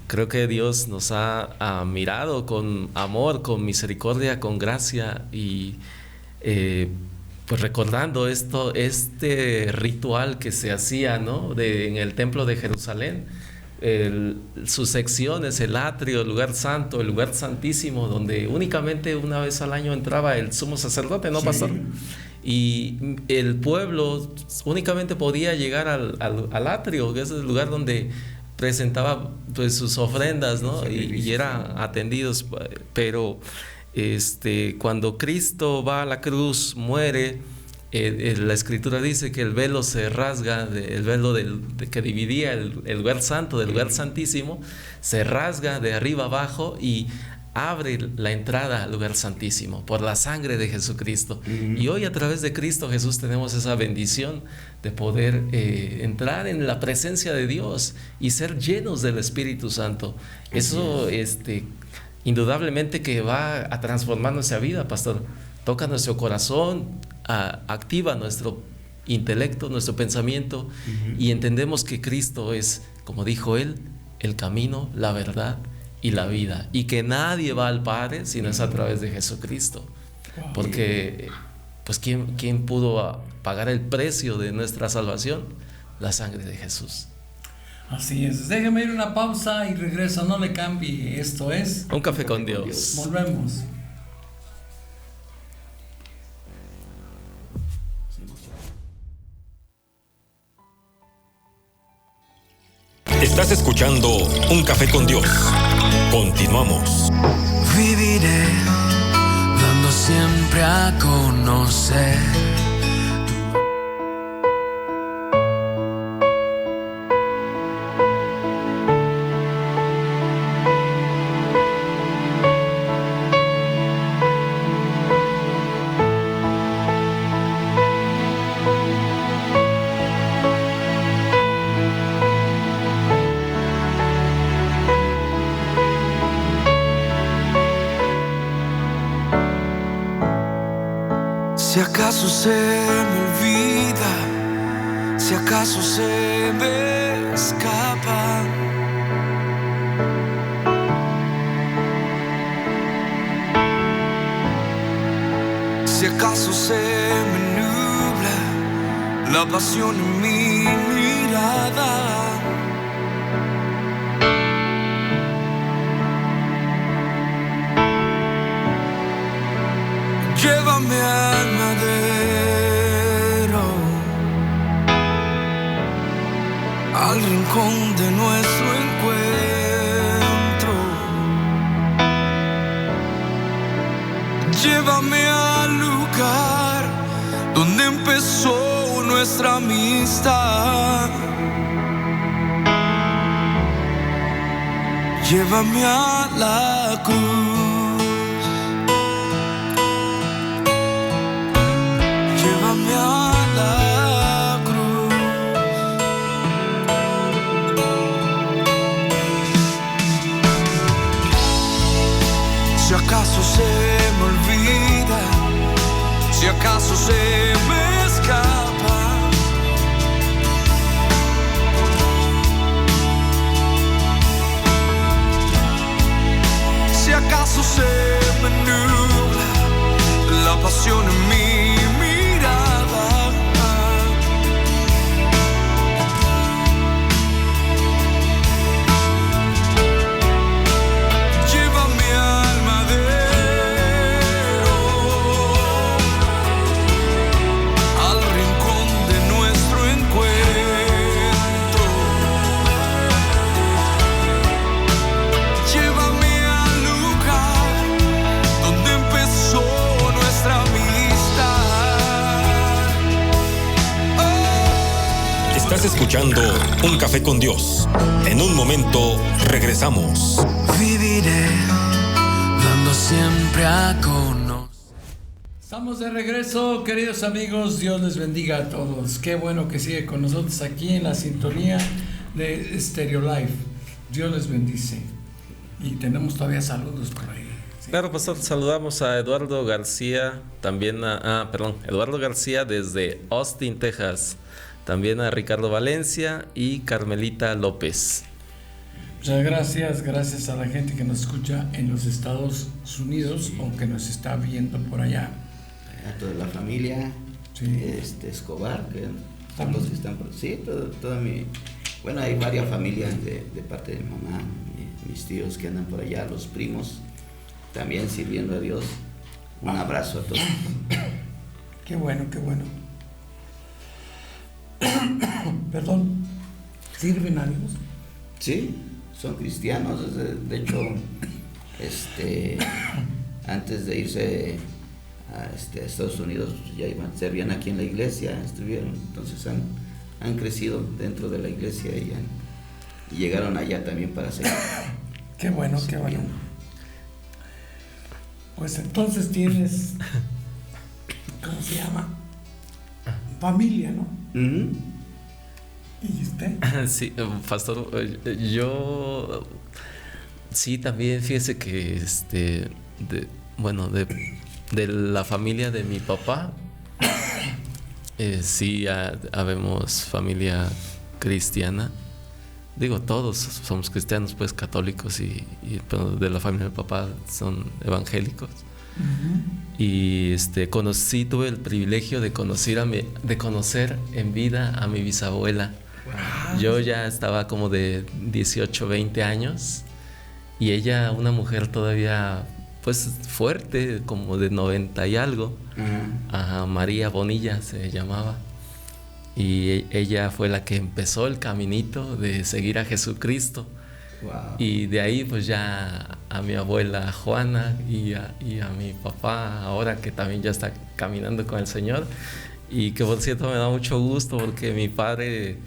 creo que Dios nos ha mirado con amor, con misericordia, con gracia, y pues recordando este ritual que se hacía, ¿no? En el templo de Jerusalén. Sus secciones, el atrio, el lugar santo, el lugar santísimo, donde únicamente una vez al año entraba el sumo sacerdote, ¿no, pastor? Y el pueblo únicamente podía llegar al atrio, que es el lugar donde presentaba pues sus ofrendas, ¿no? Y eran atendidos. Pero cuando Cristo va a la cruz, muere, la escritura dice que el velo se rasga, el velo que dividía el lugar santo del lugar santísimo, se rasga de arriba abajo y abre la entrada al lugar santísimo por la sangre de Jesucristo. Y hoy, a través de Cristo Jesús, tenemos esa bendición de poder entrar en la presencia de Dios y ser llenos del Espíritu Santo. Eso indudablemente que va a transformar nuestra vida, pastor. Toca nuestro corazón, activa nuestro intelecto, nuestro pensamiento, y entendemos que Cristo es, como dijo Él, el camino, la verdad y la vida, y que nadie va al Padre si no es a través de Jesucristo. Porque pues ¿quién pudo pagar el precio de nuestra salvación? La sangre de Jesús. Así es. Déjeme ir una pausa y regreso. No le cambie. Esto es Un Café con Dios. Volvemos. Estás escuchando Un Café con Dios. Continuamos. Viviré dando siempre a conocer. Si acaso se me olvida, si acaso se me escapa, si acaso se me nubla la pasión en mi mirada, llévame al madero, al rincón de nuestro encuentro. Llévame al lugar donde empezó nuestra amistad. llévame a la cruz, llévame a la cruz. Si acaso se me olvida, si acaso se me escapa, si acaso se me nubla la pasión en mi mirada, llévame al madero, al rincón de nuestro encuentro, llévame al lugar donde empezó nuestra amistad. Estás escuchando Un Café con Dios. En un momento regresamos. Viviré dando siempre a conocer. Estamos de regreso, queridos amigos. Dios les bendiga a todos. Qué bueno que sigue con nosotros aquí en la sintonía de Stereo Life. Dios les bendice. Y tenemos todavía saludos por ahí. Sí. Claro, pastor, saludamos a Eduardo García, también Eduardo García desde Austin, Texas. También a Ricardo Valencia y Carmelita López. Muchas gracias a la gente que nos escucha en los Estados Unidos o que nos está viendo por allá. A toda la familia, Sí. Escobar, que son los que están por... Sí, toda mi... Bueno, hay varias familias de parte de mi mamá, mis tíos que andan por allá, los primos, también sirviendo a Dios. Un abrazo a todos. Qué bueno. Perdón, ¿sirven a Dios? Sí, son cristianos, de hecho, antes de irse a Estados Unidos, ya servían aquí en la iglesia, estuvieron, entonces han crecido dentro de la iglesia y llegaron allá también para seguir. Qué bueno. Pues entonces tienes, ¿cómo se llama? Familia, ¿no? Uh-huh. ¿Y usted? Sí, pastor, yo sí también fíjese que de la familia de mi papá, sí habemos familia cristiana. Digo, todos somos cristianos, pues católicos, pero de la familia de mi papá son evangélicos. Uh-huh. Y tuve el privilegio de conocer en vida a mi bisabuela. Wow. Yo ya estaba como de 18, 20 años y ella, una mujer todavía pues fuerte, como de 90 y algo. Uh-huh. María Bonilla se llamaba. Y ella fue la que empezó el caminito de seguir a Jesucristo. Wow. Y de ahí pues ya a mi abuela Juana y a mi papá ahora, que también ya está caminando con el Señor, y que por cierto me da mucho gusto porque mi padre,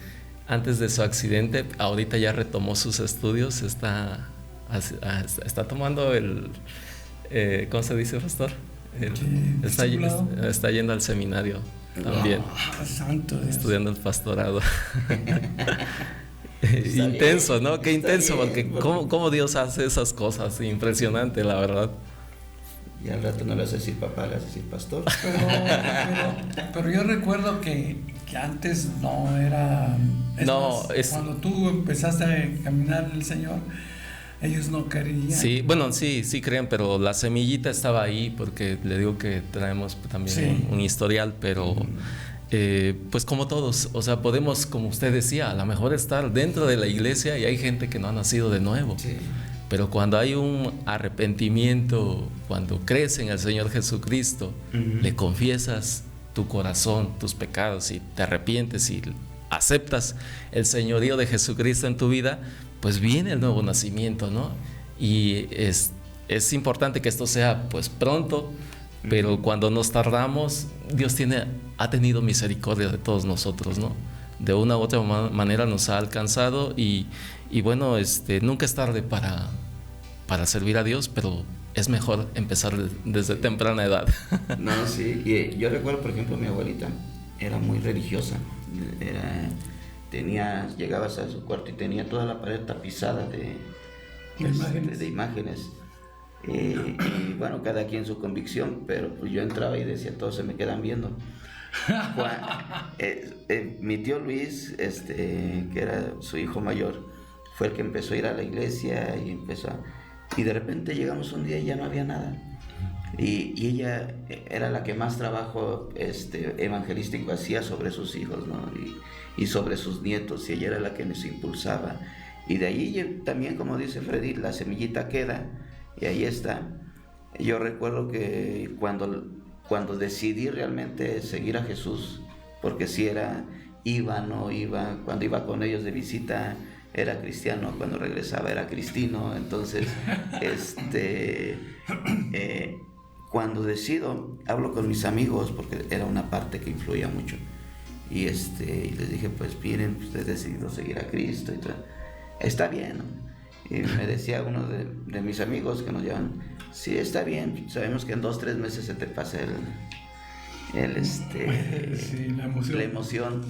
antes de su accidente, ahorita ya retomó sus estudios, está tomando ¿cómo se dice, pastor? Está yendo al seminario también. Wow, santo Dios. Estudiando el pastorado. Intenso, bien, ¿no? Qué intenso, bien, porque cómo Dios hace esas cosas, impresionante, la verdad. Y al rato no le vas a decir papá, le vas a decir pastor. Pero yo recuerdo que antes no era... Cuando tú empezaste a caminar en el Señor, ellos no querían. Sí, bueno, sí creen, pero la semillita estaba ahí, porque le digo que traemos también un historial, pero... pues como todos, o sea, podemos, como usted decía, a lo mejor estar dentro de la iglesia y hay gente que no ha nacido de nuevo. Sí. Pero cuando hay un arrepentimiento, cuando crees en el Señor Jesucristo, uh-huh, le confiesas tu corazón, tus pecados, y te arrepientes y aceptas el señorío de Jesucristo en tu vida, pues viene el nuevo nacimiento, ¿no? Y es importante que esto sea pues pronto, pero cuando nos tardamos, Dios ha tenido misericordia de todos nosotros, ¿no? de una u otra manera nos ha alcanzado y bueno, nunca es tarde para servir a Dios, pero es mejor empezar desde temprana edad. No, sí, y yo recuerdo, por ejemplo, mi abuelita era muy religiosa, llegabas a su cuarto y tenía toda la pared tapizada de imágenes. Y bueno, cada quien su convicción, pero pues yo entraba y decía, todos se me quedan viendo. Mi tío Luis, que era su hijo mayor, fue el que empezó a ir a la iglesia y de repente llegamos un día y ya no había nada. Y ella era la que más trabajo evangelístico hacía sobre sus hijos, ¿no? Y sobre sus nietos, y ella era la que nos impulsaba. Y de ahí también, como dice Freddy, la semillita queda y ahí está. Yo recuerdo que cuando decidí realmente seguir a Jesús, porque si cuando iba con ellos de visita era cristiano, cuando regresaba era cristino, entonces cuando decido, hablo con mis amigos, porque era una parte que influía mucho, y les dije, pues miren, ustedes decidido seguir a Cristo, y todo. Está bien, ¿no? Y me decía uno de mis amigos que nos llevan, sí, está bien, sabemos que en 2-3 meses se te pasa la emoción,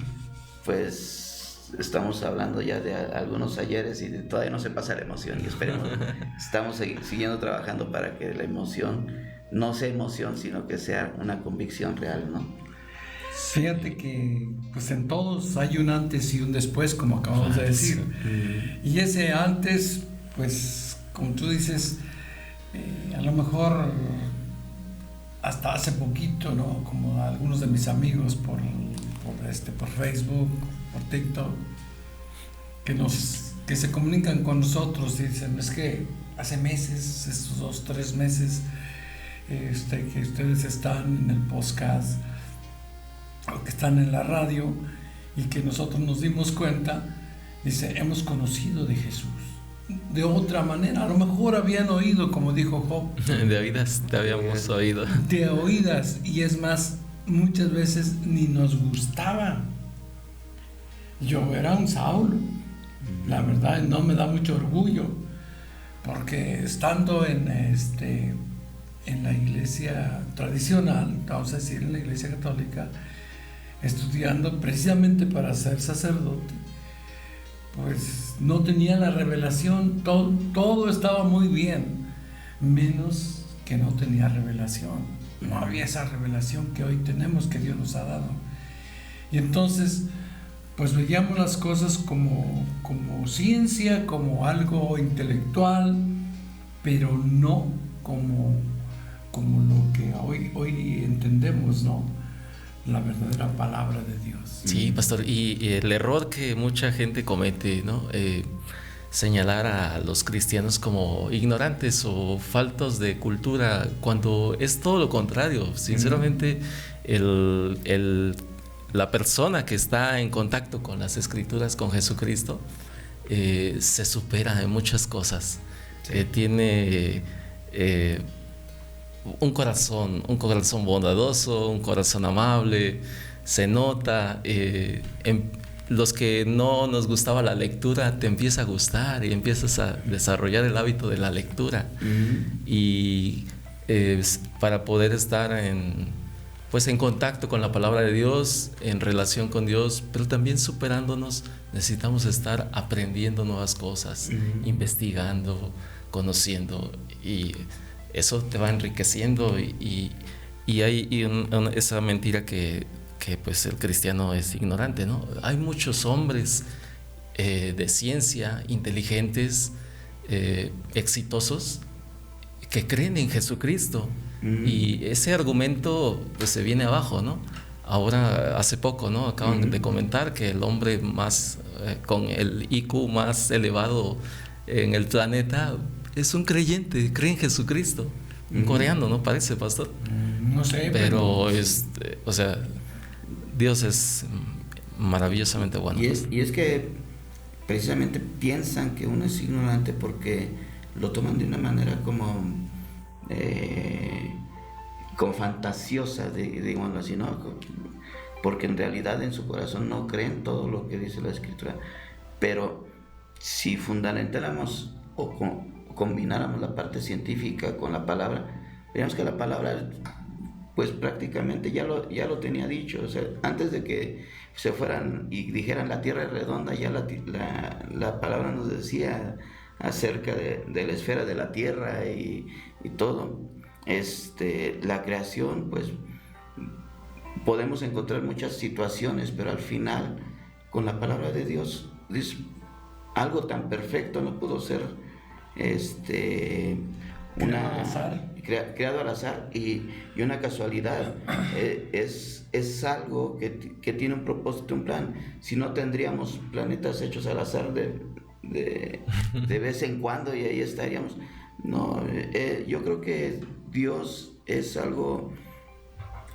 pues estamos hablando ya de algunos ayeres y todavía no se pasa la emoción, y esperemos, estamos siguiendo trabajando para que la emoción no sea emoción, sino que sea una convicción real, ¿no? Fíjate que pues en todos hay un antes y un después, como acabamos de decir. Y ese antes, pues como tú dices, a lo mejor hasta hace poquito, ¿no? Como algunos de mis amigos por Facebook, por TikTok, que se comunican con nosotros y dicen, es que hace meses, estos 2-3 meses, que ustedes están en el podcast o que están en la radio y que nosotros nos dimos cuenta, dice, hemos conocido de Jesús de otra manera. A lo mejor habían oído, como dijo Job, de oídas te habíamos oído, de oídas, y es más, muchas veces ni nos gustaba. Yo era un Saulo, la verdad, no me da mucho orgullo, porque estando en la iglesia tradicional, vamos a decir, en la iglesia católica, estudiando precisamente para ser sacerdote, pues no tenía la revelación, todo estaba muy bien, menos que no tenía revelación, no había esa revelación que hoy tenemos, que Dios nos ha dado. Y entonces pues veíamos las cosas como ciencia, como algo intelectual, pero no como lo que hoy entendemos, ¿no? La verdadera palabra de Dios. Sí, pastor, y el error que mucha gente comete, ¿no? Señalar a los cristianos como ignorantes o faltos de cultura, cuando es todo lo contrario. Sinceramente, la persona que está en contacto con las Escrituras, con Jesucristo, se supera en muchas cosas. Sí. Tiene un corazón bondadoso, un corazón amable, se nota. Los que no nos gustaba la lectura, te empieza a gustar y empiezas a desarrollar el hábito de la lectura. Y para poder estar en contacto con la palabra de Dios, en relación con Dios, pero también superándonos, necesitamos estar aprendiendo nuevas cosas, investigando, conociendo, y eso te va enriqueciendo. Y hay esa mentira que pues el cristiano es ignorante, ¿no? Hay muchos hombres de ciencia, inteligentes, exitosos, que creen en Jesucristo. Y ese argumento pues se viene abajo, ¿no? Ahora, hace poco, ¿no? Acaban de comentar que el hombre más con el IQ más elevado en el planeta es un creyente, cree en Jesucristo. Un coreano, ¿no? Parece, pastor. No sé. Pero o sea, Dios es maravillosamente bueno. Y es que precisamente piensan que uno es ignorante porque lo toman de una manera como fantasiosa, digámoslo así, ¿no? porque en realidad en su corazón no creen todo lo que dice la Escritura. Pero si fundamentáramos o combináramos la parte científica con la palabra, veríamos que la palabra pues prácticamente ya lo tenía dicho. O sea, antes de que se fueran y dijeran la tierra es redonda, ya la palabra nos decía acerca de la esfera de la tierra y todo. La creación, pues podemos encontrar muchas situaciones, pero al final con la palabra de Dios dice, algo tan perfecto no pudo ser creado al azar y una casualidad. Es algo que tiene un propósito, un plan. Si no, tendríamos planetas hechos al azar de vez en cuando y ahí estaríamos. No, yo creo que Dios es algo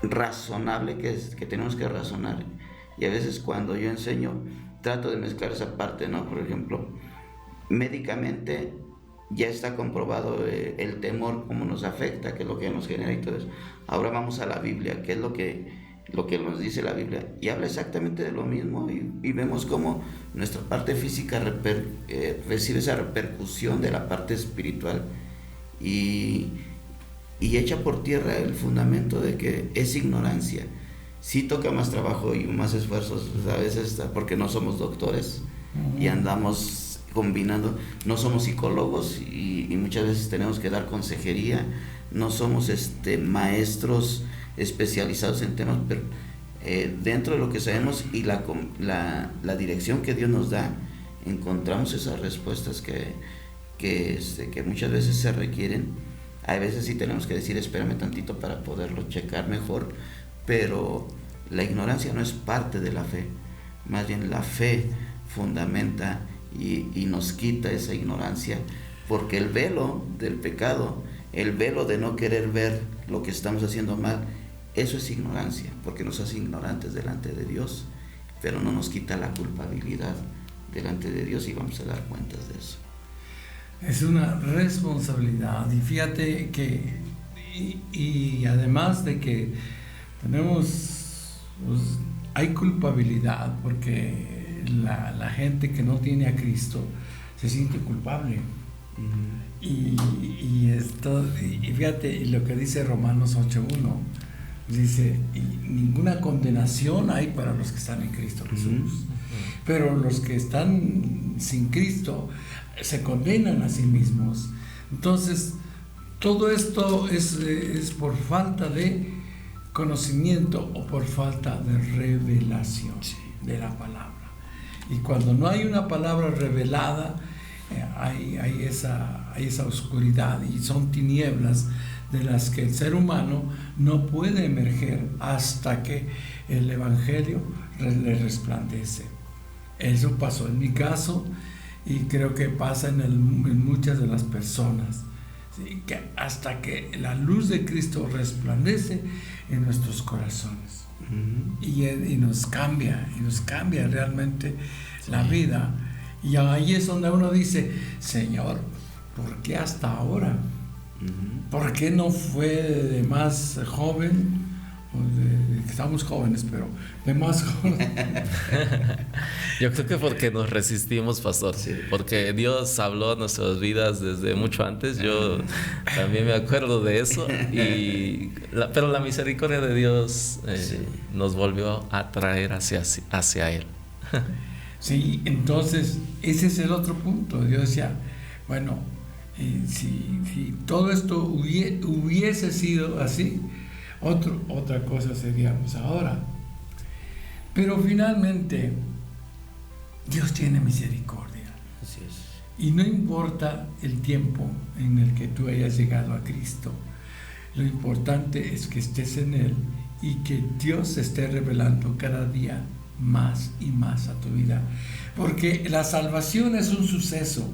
razonable que tenemos que razonar, y a veces cuando yo enseño trato de mezclar esa parte, ¿no? Por ejemplo, médicamente ya está comprobado el temor, cómo nos afecta, qué es lo que nos genera y todo eso. Ahora vamos a la Biblia, qué es lo que nos dice la Biblia, y habla exactamente de lo mismo, y vemos cómo nuestra parte física recibe esa repercusión de la parte espiritual, y echa por tierra el fundamento de que es ignorancia. Sí toca más trabajo y más esfuerzos a veces, porque no somos doctores y andamos combinando, no somos psicólogos y muchas veces tenemos que dar consejería, no somos maestros especializados en temas, pero dentro de lo que sabemos y la dirección que Dios nos da, encontramos esas respuestas que muchas veces se requieren. Hay veces sí tenemos que decir, espérame tantito para poderlo checar mejor, pero la ignorancia no es parte de la fe. Más bien la fe fundamenta y nos quita esa ignorancia, porque el velo del pecado, el velo de no querer ver lo que estamos haciendo mal, eso es ignorancia, porque nos hace ignorantes delante de Dios, pero no nos quita la culpabilidad delante de Dios, y vamos a dar cuentas de eso. Es una responsabilidad, y fíjate que y además de que hay culpabilidad, porque la gente que no tiene a Cristo se siente culpable. Y fíjate lo que dice Romanos 8:1, dice, y ninguna condenación hay para los que están en Cristo Jesús, pero los que están sin Cristo se condenan a sí mismos. Entonces todo esto es por falta de conocimiento o por falta de revelación de la palabra. Y cuando no hay una palabra revelada, hay esa oscuridad, y son tinieblas de las que el ser humano no puede emerger hasta que el Evangelio le resplandece. Eso pasó en mi caso, y creo que pasa en muchas de las personas, ¿sí? Que hasta que la luz de Cristo resplandece en nuestros corazones, y nos cambia realmente la vida. Y ahí es donde uno dice, Señor, ¿por qué hasta ahora? ¿Por qué no fue de más joven? Estamos jóvenes, pero de más joven. Yo creo que porque nos resistimos, pastor, porque Dios habló a nuestras vidas desde mucho antes. Yo también me acuerdo de eso, pero la misericordia de Dios nos volvió a traer hacia Él. Sí, entonces ese es el otro punto. Dios decía, bueno, si todo esto hubiese sido así, otra cosa seríamos ahora. Pero finalmente Dios tiene misericordia. Así es. Y no importa el tiempo en el que tú hayas llegado a Cristo, lo importante es que estés en Él y que Dios se esté revelando cada día más y más a tu vida. Porque la salvación es un suceso,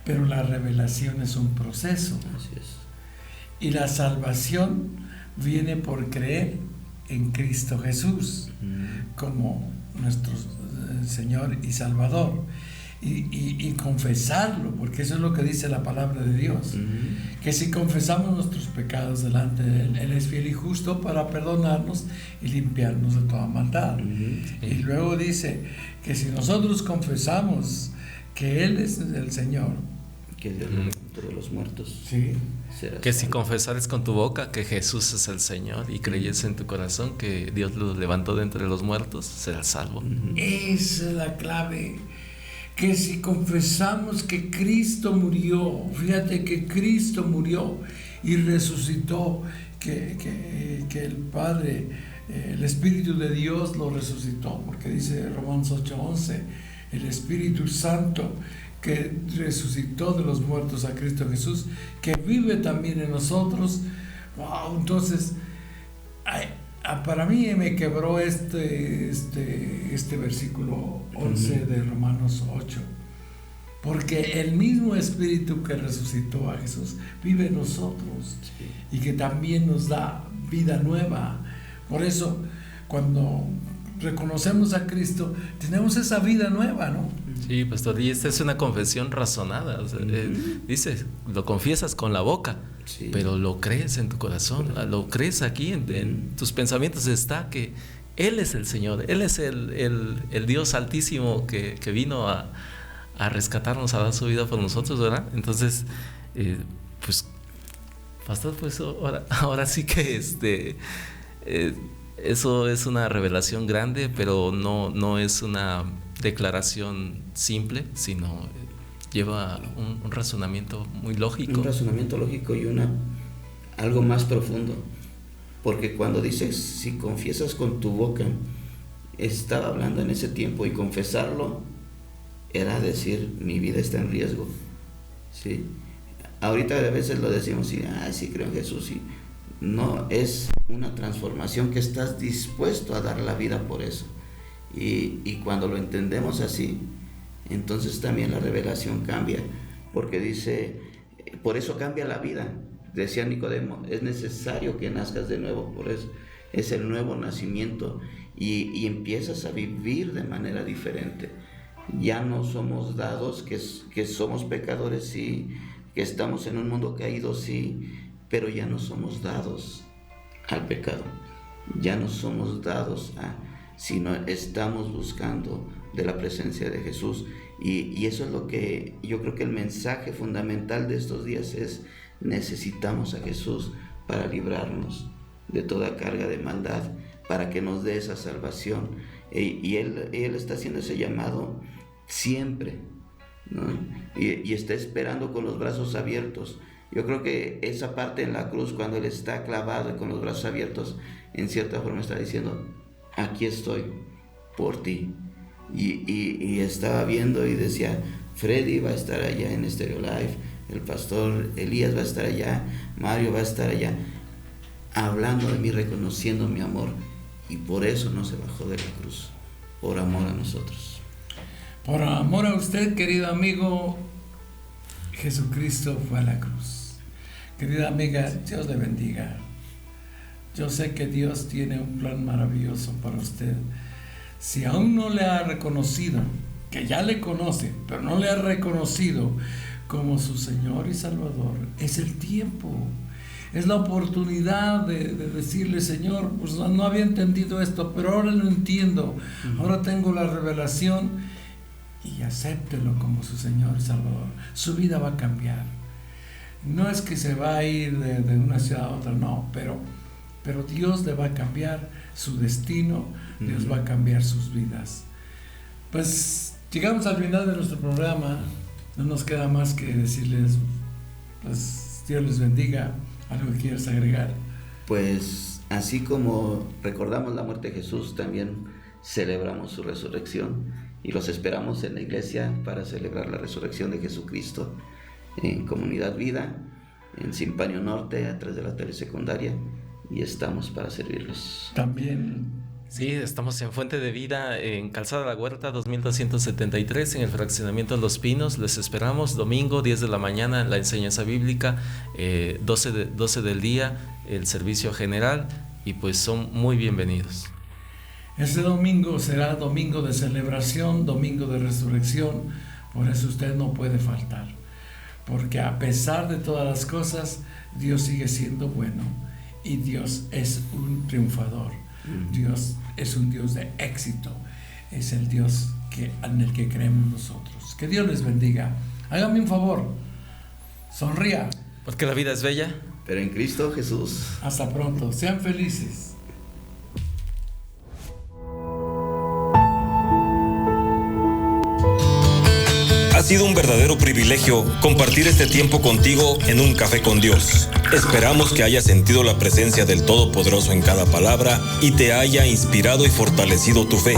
pero la revelación es un proceso. Así es. Y la salvación viene por creer en Cristo Jesús como nuestro Señor y Salvador. y confesarlo, porque eso es lo que dice la palabra de Dios, que si confesamos nuestros pecados delante de Él es fiel y justo para perdonarnos y limpiarnos de toda maldad. Y luego dice que si nosotros confesamos que Él es el Señor, que Dios levantó de los muertos, sí, que si confesares con tu boca que Jesús es el Señor y creyes en tu corazón que Dios lo levantó de entre los muertos, serás salvo. Esa es la clave. Que si confesamos que Cristo murió, fíjate que Cristo murió y resucitó, que el Padre, el Espíritu de Dios lo resucitó, porque dice Romanos 8:11, el Espíritu Santo que resucitó de los muertos a Cristo Jesús, que vive también en nosotros. Wow, entonces para mí me quebró este versículo 11 de Romanos 8, porque el mismo Espíritu que resucitó a Jesús vive en nosotros y que también nos da vida nueva. Por eso, cuando reconocemos a Cristo, tenemos esa vida nueva, ¿no? Sí, pastor, y esta es una confesión razonada. O sea, dice, lo confiesas con la boca, pero lo crees en tu corazón, lo crees aquí, en tus pensamientos está que Él es el Señor, Él es el Dios altísimo que vino a rescatarnos, a dar su vida por nosotros, ¿verdad? Entonces, pues, pastor, pues ahora sí que eso es una revelación grande, pero no es una declaración simple, sino lleva un razonamiento muy lógico. Un razonamiento lógico y algo más profundo. Porque cuando dices, si confiesas con tu boca, estaba hablando en ese tiempo, y confesarlo era decir, mi vida está en riesgo. ¿Sí? Ahorita a veces lo decimos y, sí creo en Jesús, y no, es una transformación que estás dispuesto a dar la vida por eso. Y cuando lo entendemos así, entonces también la revelación cambia, porque dice, por eso cambia la vida. Decía Nicodemo, es necesario que nazcas de nuevo, por eso es el nuevo nacimiento, y empiezas a vivir de manera diferente. Ya no somos dados, que somos pecadores, sí, que estamos en un mundo caído, sí, pero ya no somos dados al pecado, ya no somos dados sino estamos buscando de la presencia de Jesús, y eso es lo que yo creo que el mensaje fundamental de estos días es: necesitamos a Jesús para librarnos de toda carga de maldad, para que nos dé esa salvación, y Él está haciendo ese llamado siempre, ¿no? Y está esperando con los brazos abiertos. Yo creo que esa parte en la cruz, cuando Él está clavado y con los brazos abiertos, en cierta forma está diciendo, aquí estoy por ti. Y estaba viendo y decía, Freddy va a estar allá en Stereo Live, el pastor Elías va a estar allá, Mario va a estar allá, hablando de mí, reconociendo mi amor, y por eso no se bajó de la cruz, por amor a nosotros. Por amor a usted, querido amigo, Jesucristo fue a la cruz. Querida amiga, Dios le bendiga. Yo sé que Dios tiene un plan maravilloso para usted. Si aún no le ha reconocido, que ya le conoce, pero no le ha reconocido como su Señor y Salvador, es el tiempo, es la oportunidad de decirle, Señor, pues no había entendido esto, pero ahora lo entiendo, ahora tengo la revelación, y acéptelo como su Señor y Salvador. Su vida va a cambiar. No es que se va a ir de una ciudad a otra, no, pero Dios le va a cambiar su destino, Dios va a cambiar sus vidas. Pues llegamos al final de nuestro programa, no nos queda más que decirles, pues Dios les bendiga. ¿Algo que quieras agregar? Pues así como recordamos la muerte de Jesús, también celebramos su resurrección, y los esperamos en la iglesia para celebrar la resurrección de Jesucristo en Comunidad Vida, en Simpanio Norte, atrás de la telesecundaria, y estamos para servirlos. También. Sí, estamos en Fuente de Vida, en Calzada La Huerta 2273, en el fraccionamiento Los Pinos. Les esperamos domingo 10 de la mañana, la enseñanza bíblica, 12 del día, el servicio general, y pues son muy bienvenidos. Este domingo será domingo de celebración, domingo de resurrección, Por eso usted no puede faltar, porque a pesar de todas las cosas, Dios sigue siendo bueno y Dios es un triunfador. Dios es un Dios de éxito, es el Dios en el que creemos nosotros. Que Dios les bendiga. Hágame un favor, sonría. Porque la vida es bella. Pero en Cristo Jesús. Hasta pronto, sean felices. Ha sido un verdadero privilegio compartir este tiempo contigo en Un Café con Dios. Esperamos que hayas sentido la presencia del Todopoderoso en cada palabra y te haya inspirado y fortalecido tu fe.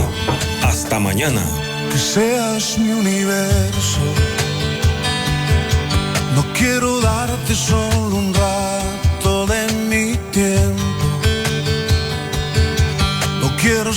Hasta mañana. Que seas mi universo. No quiero darte solo un rato de mi tiempo. No quiero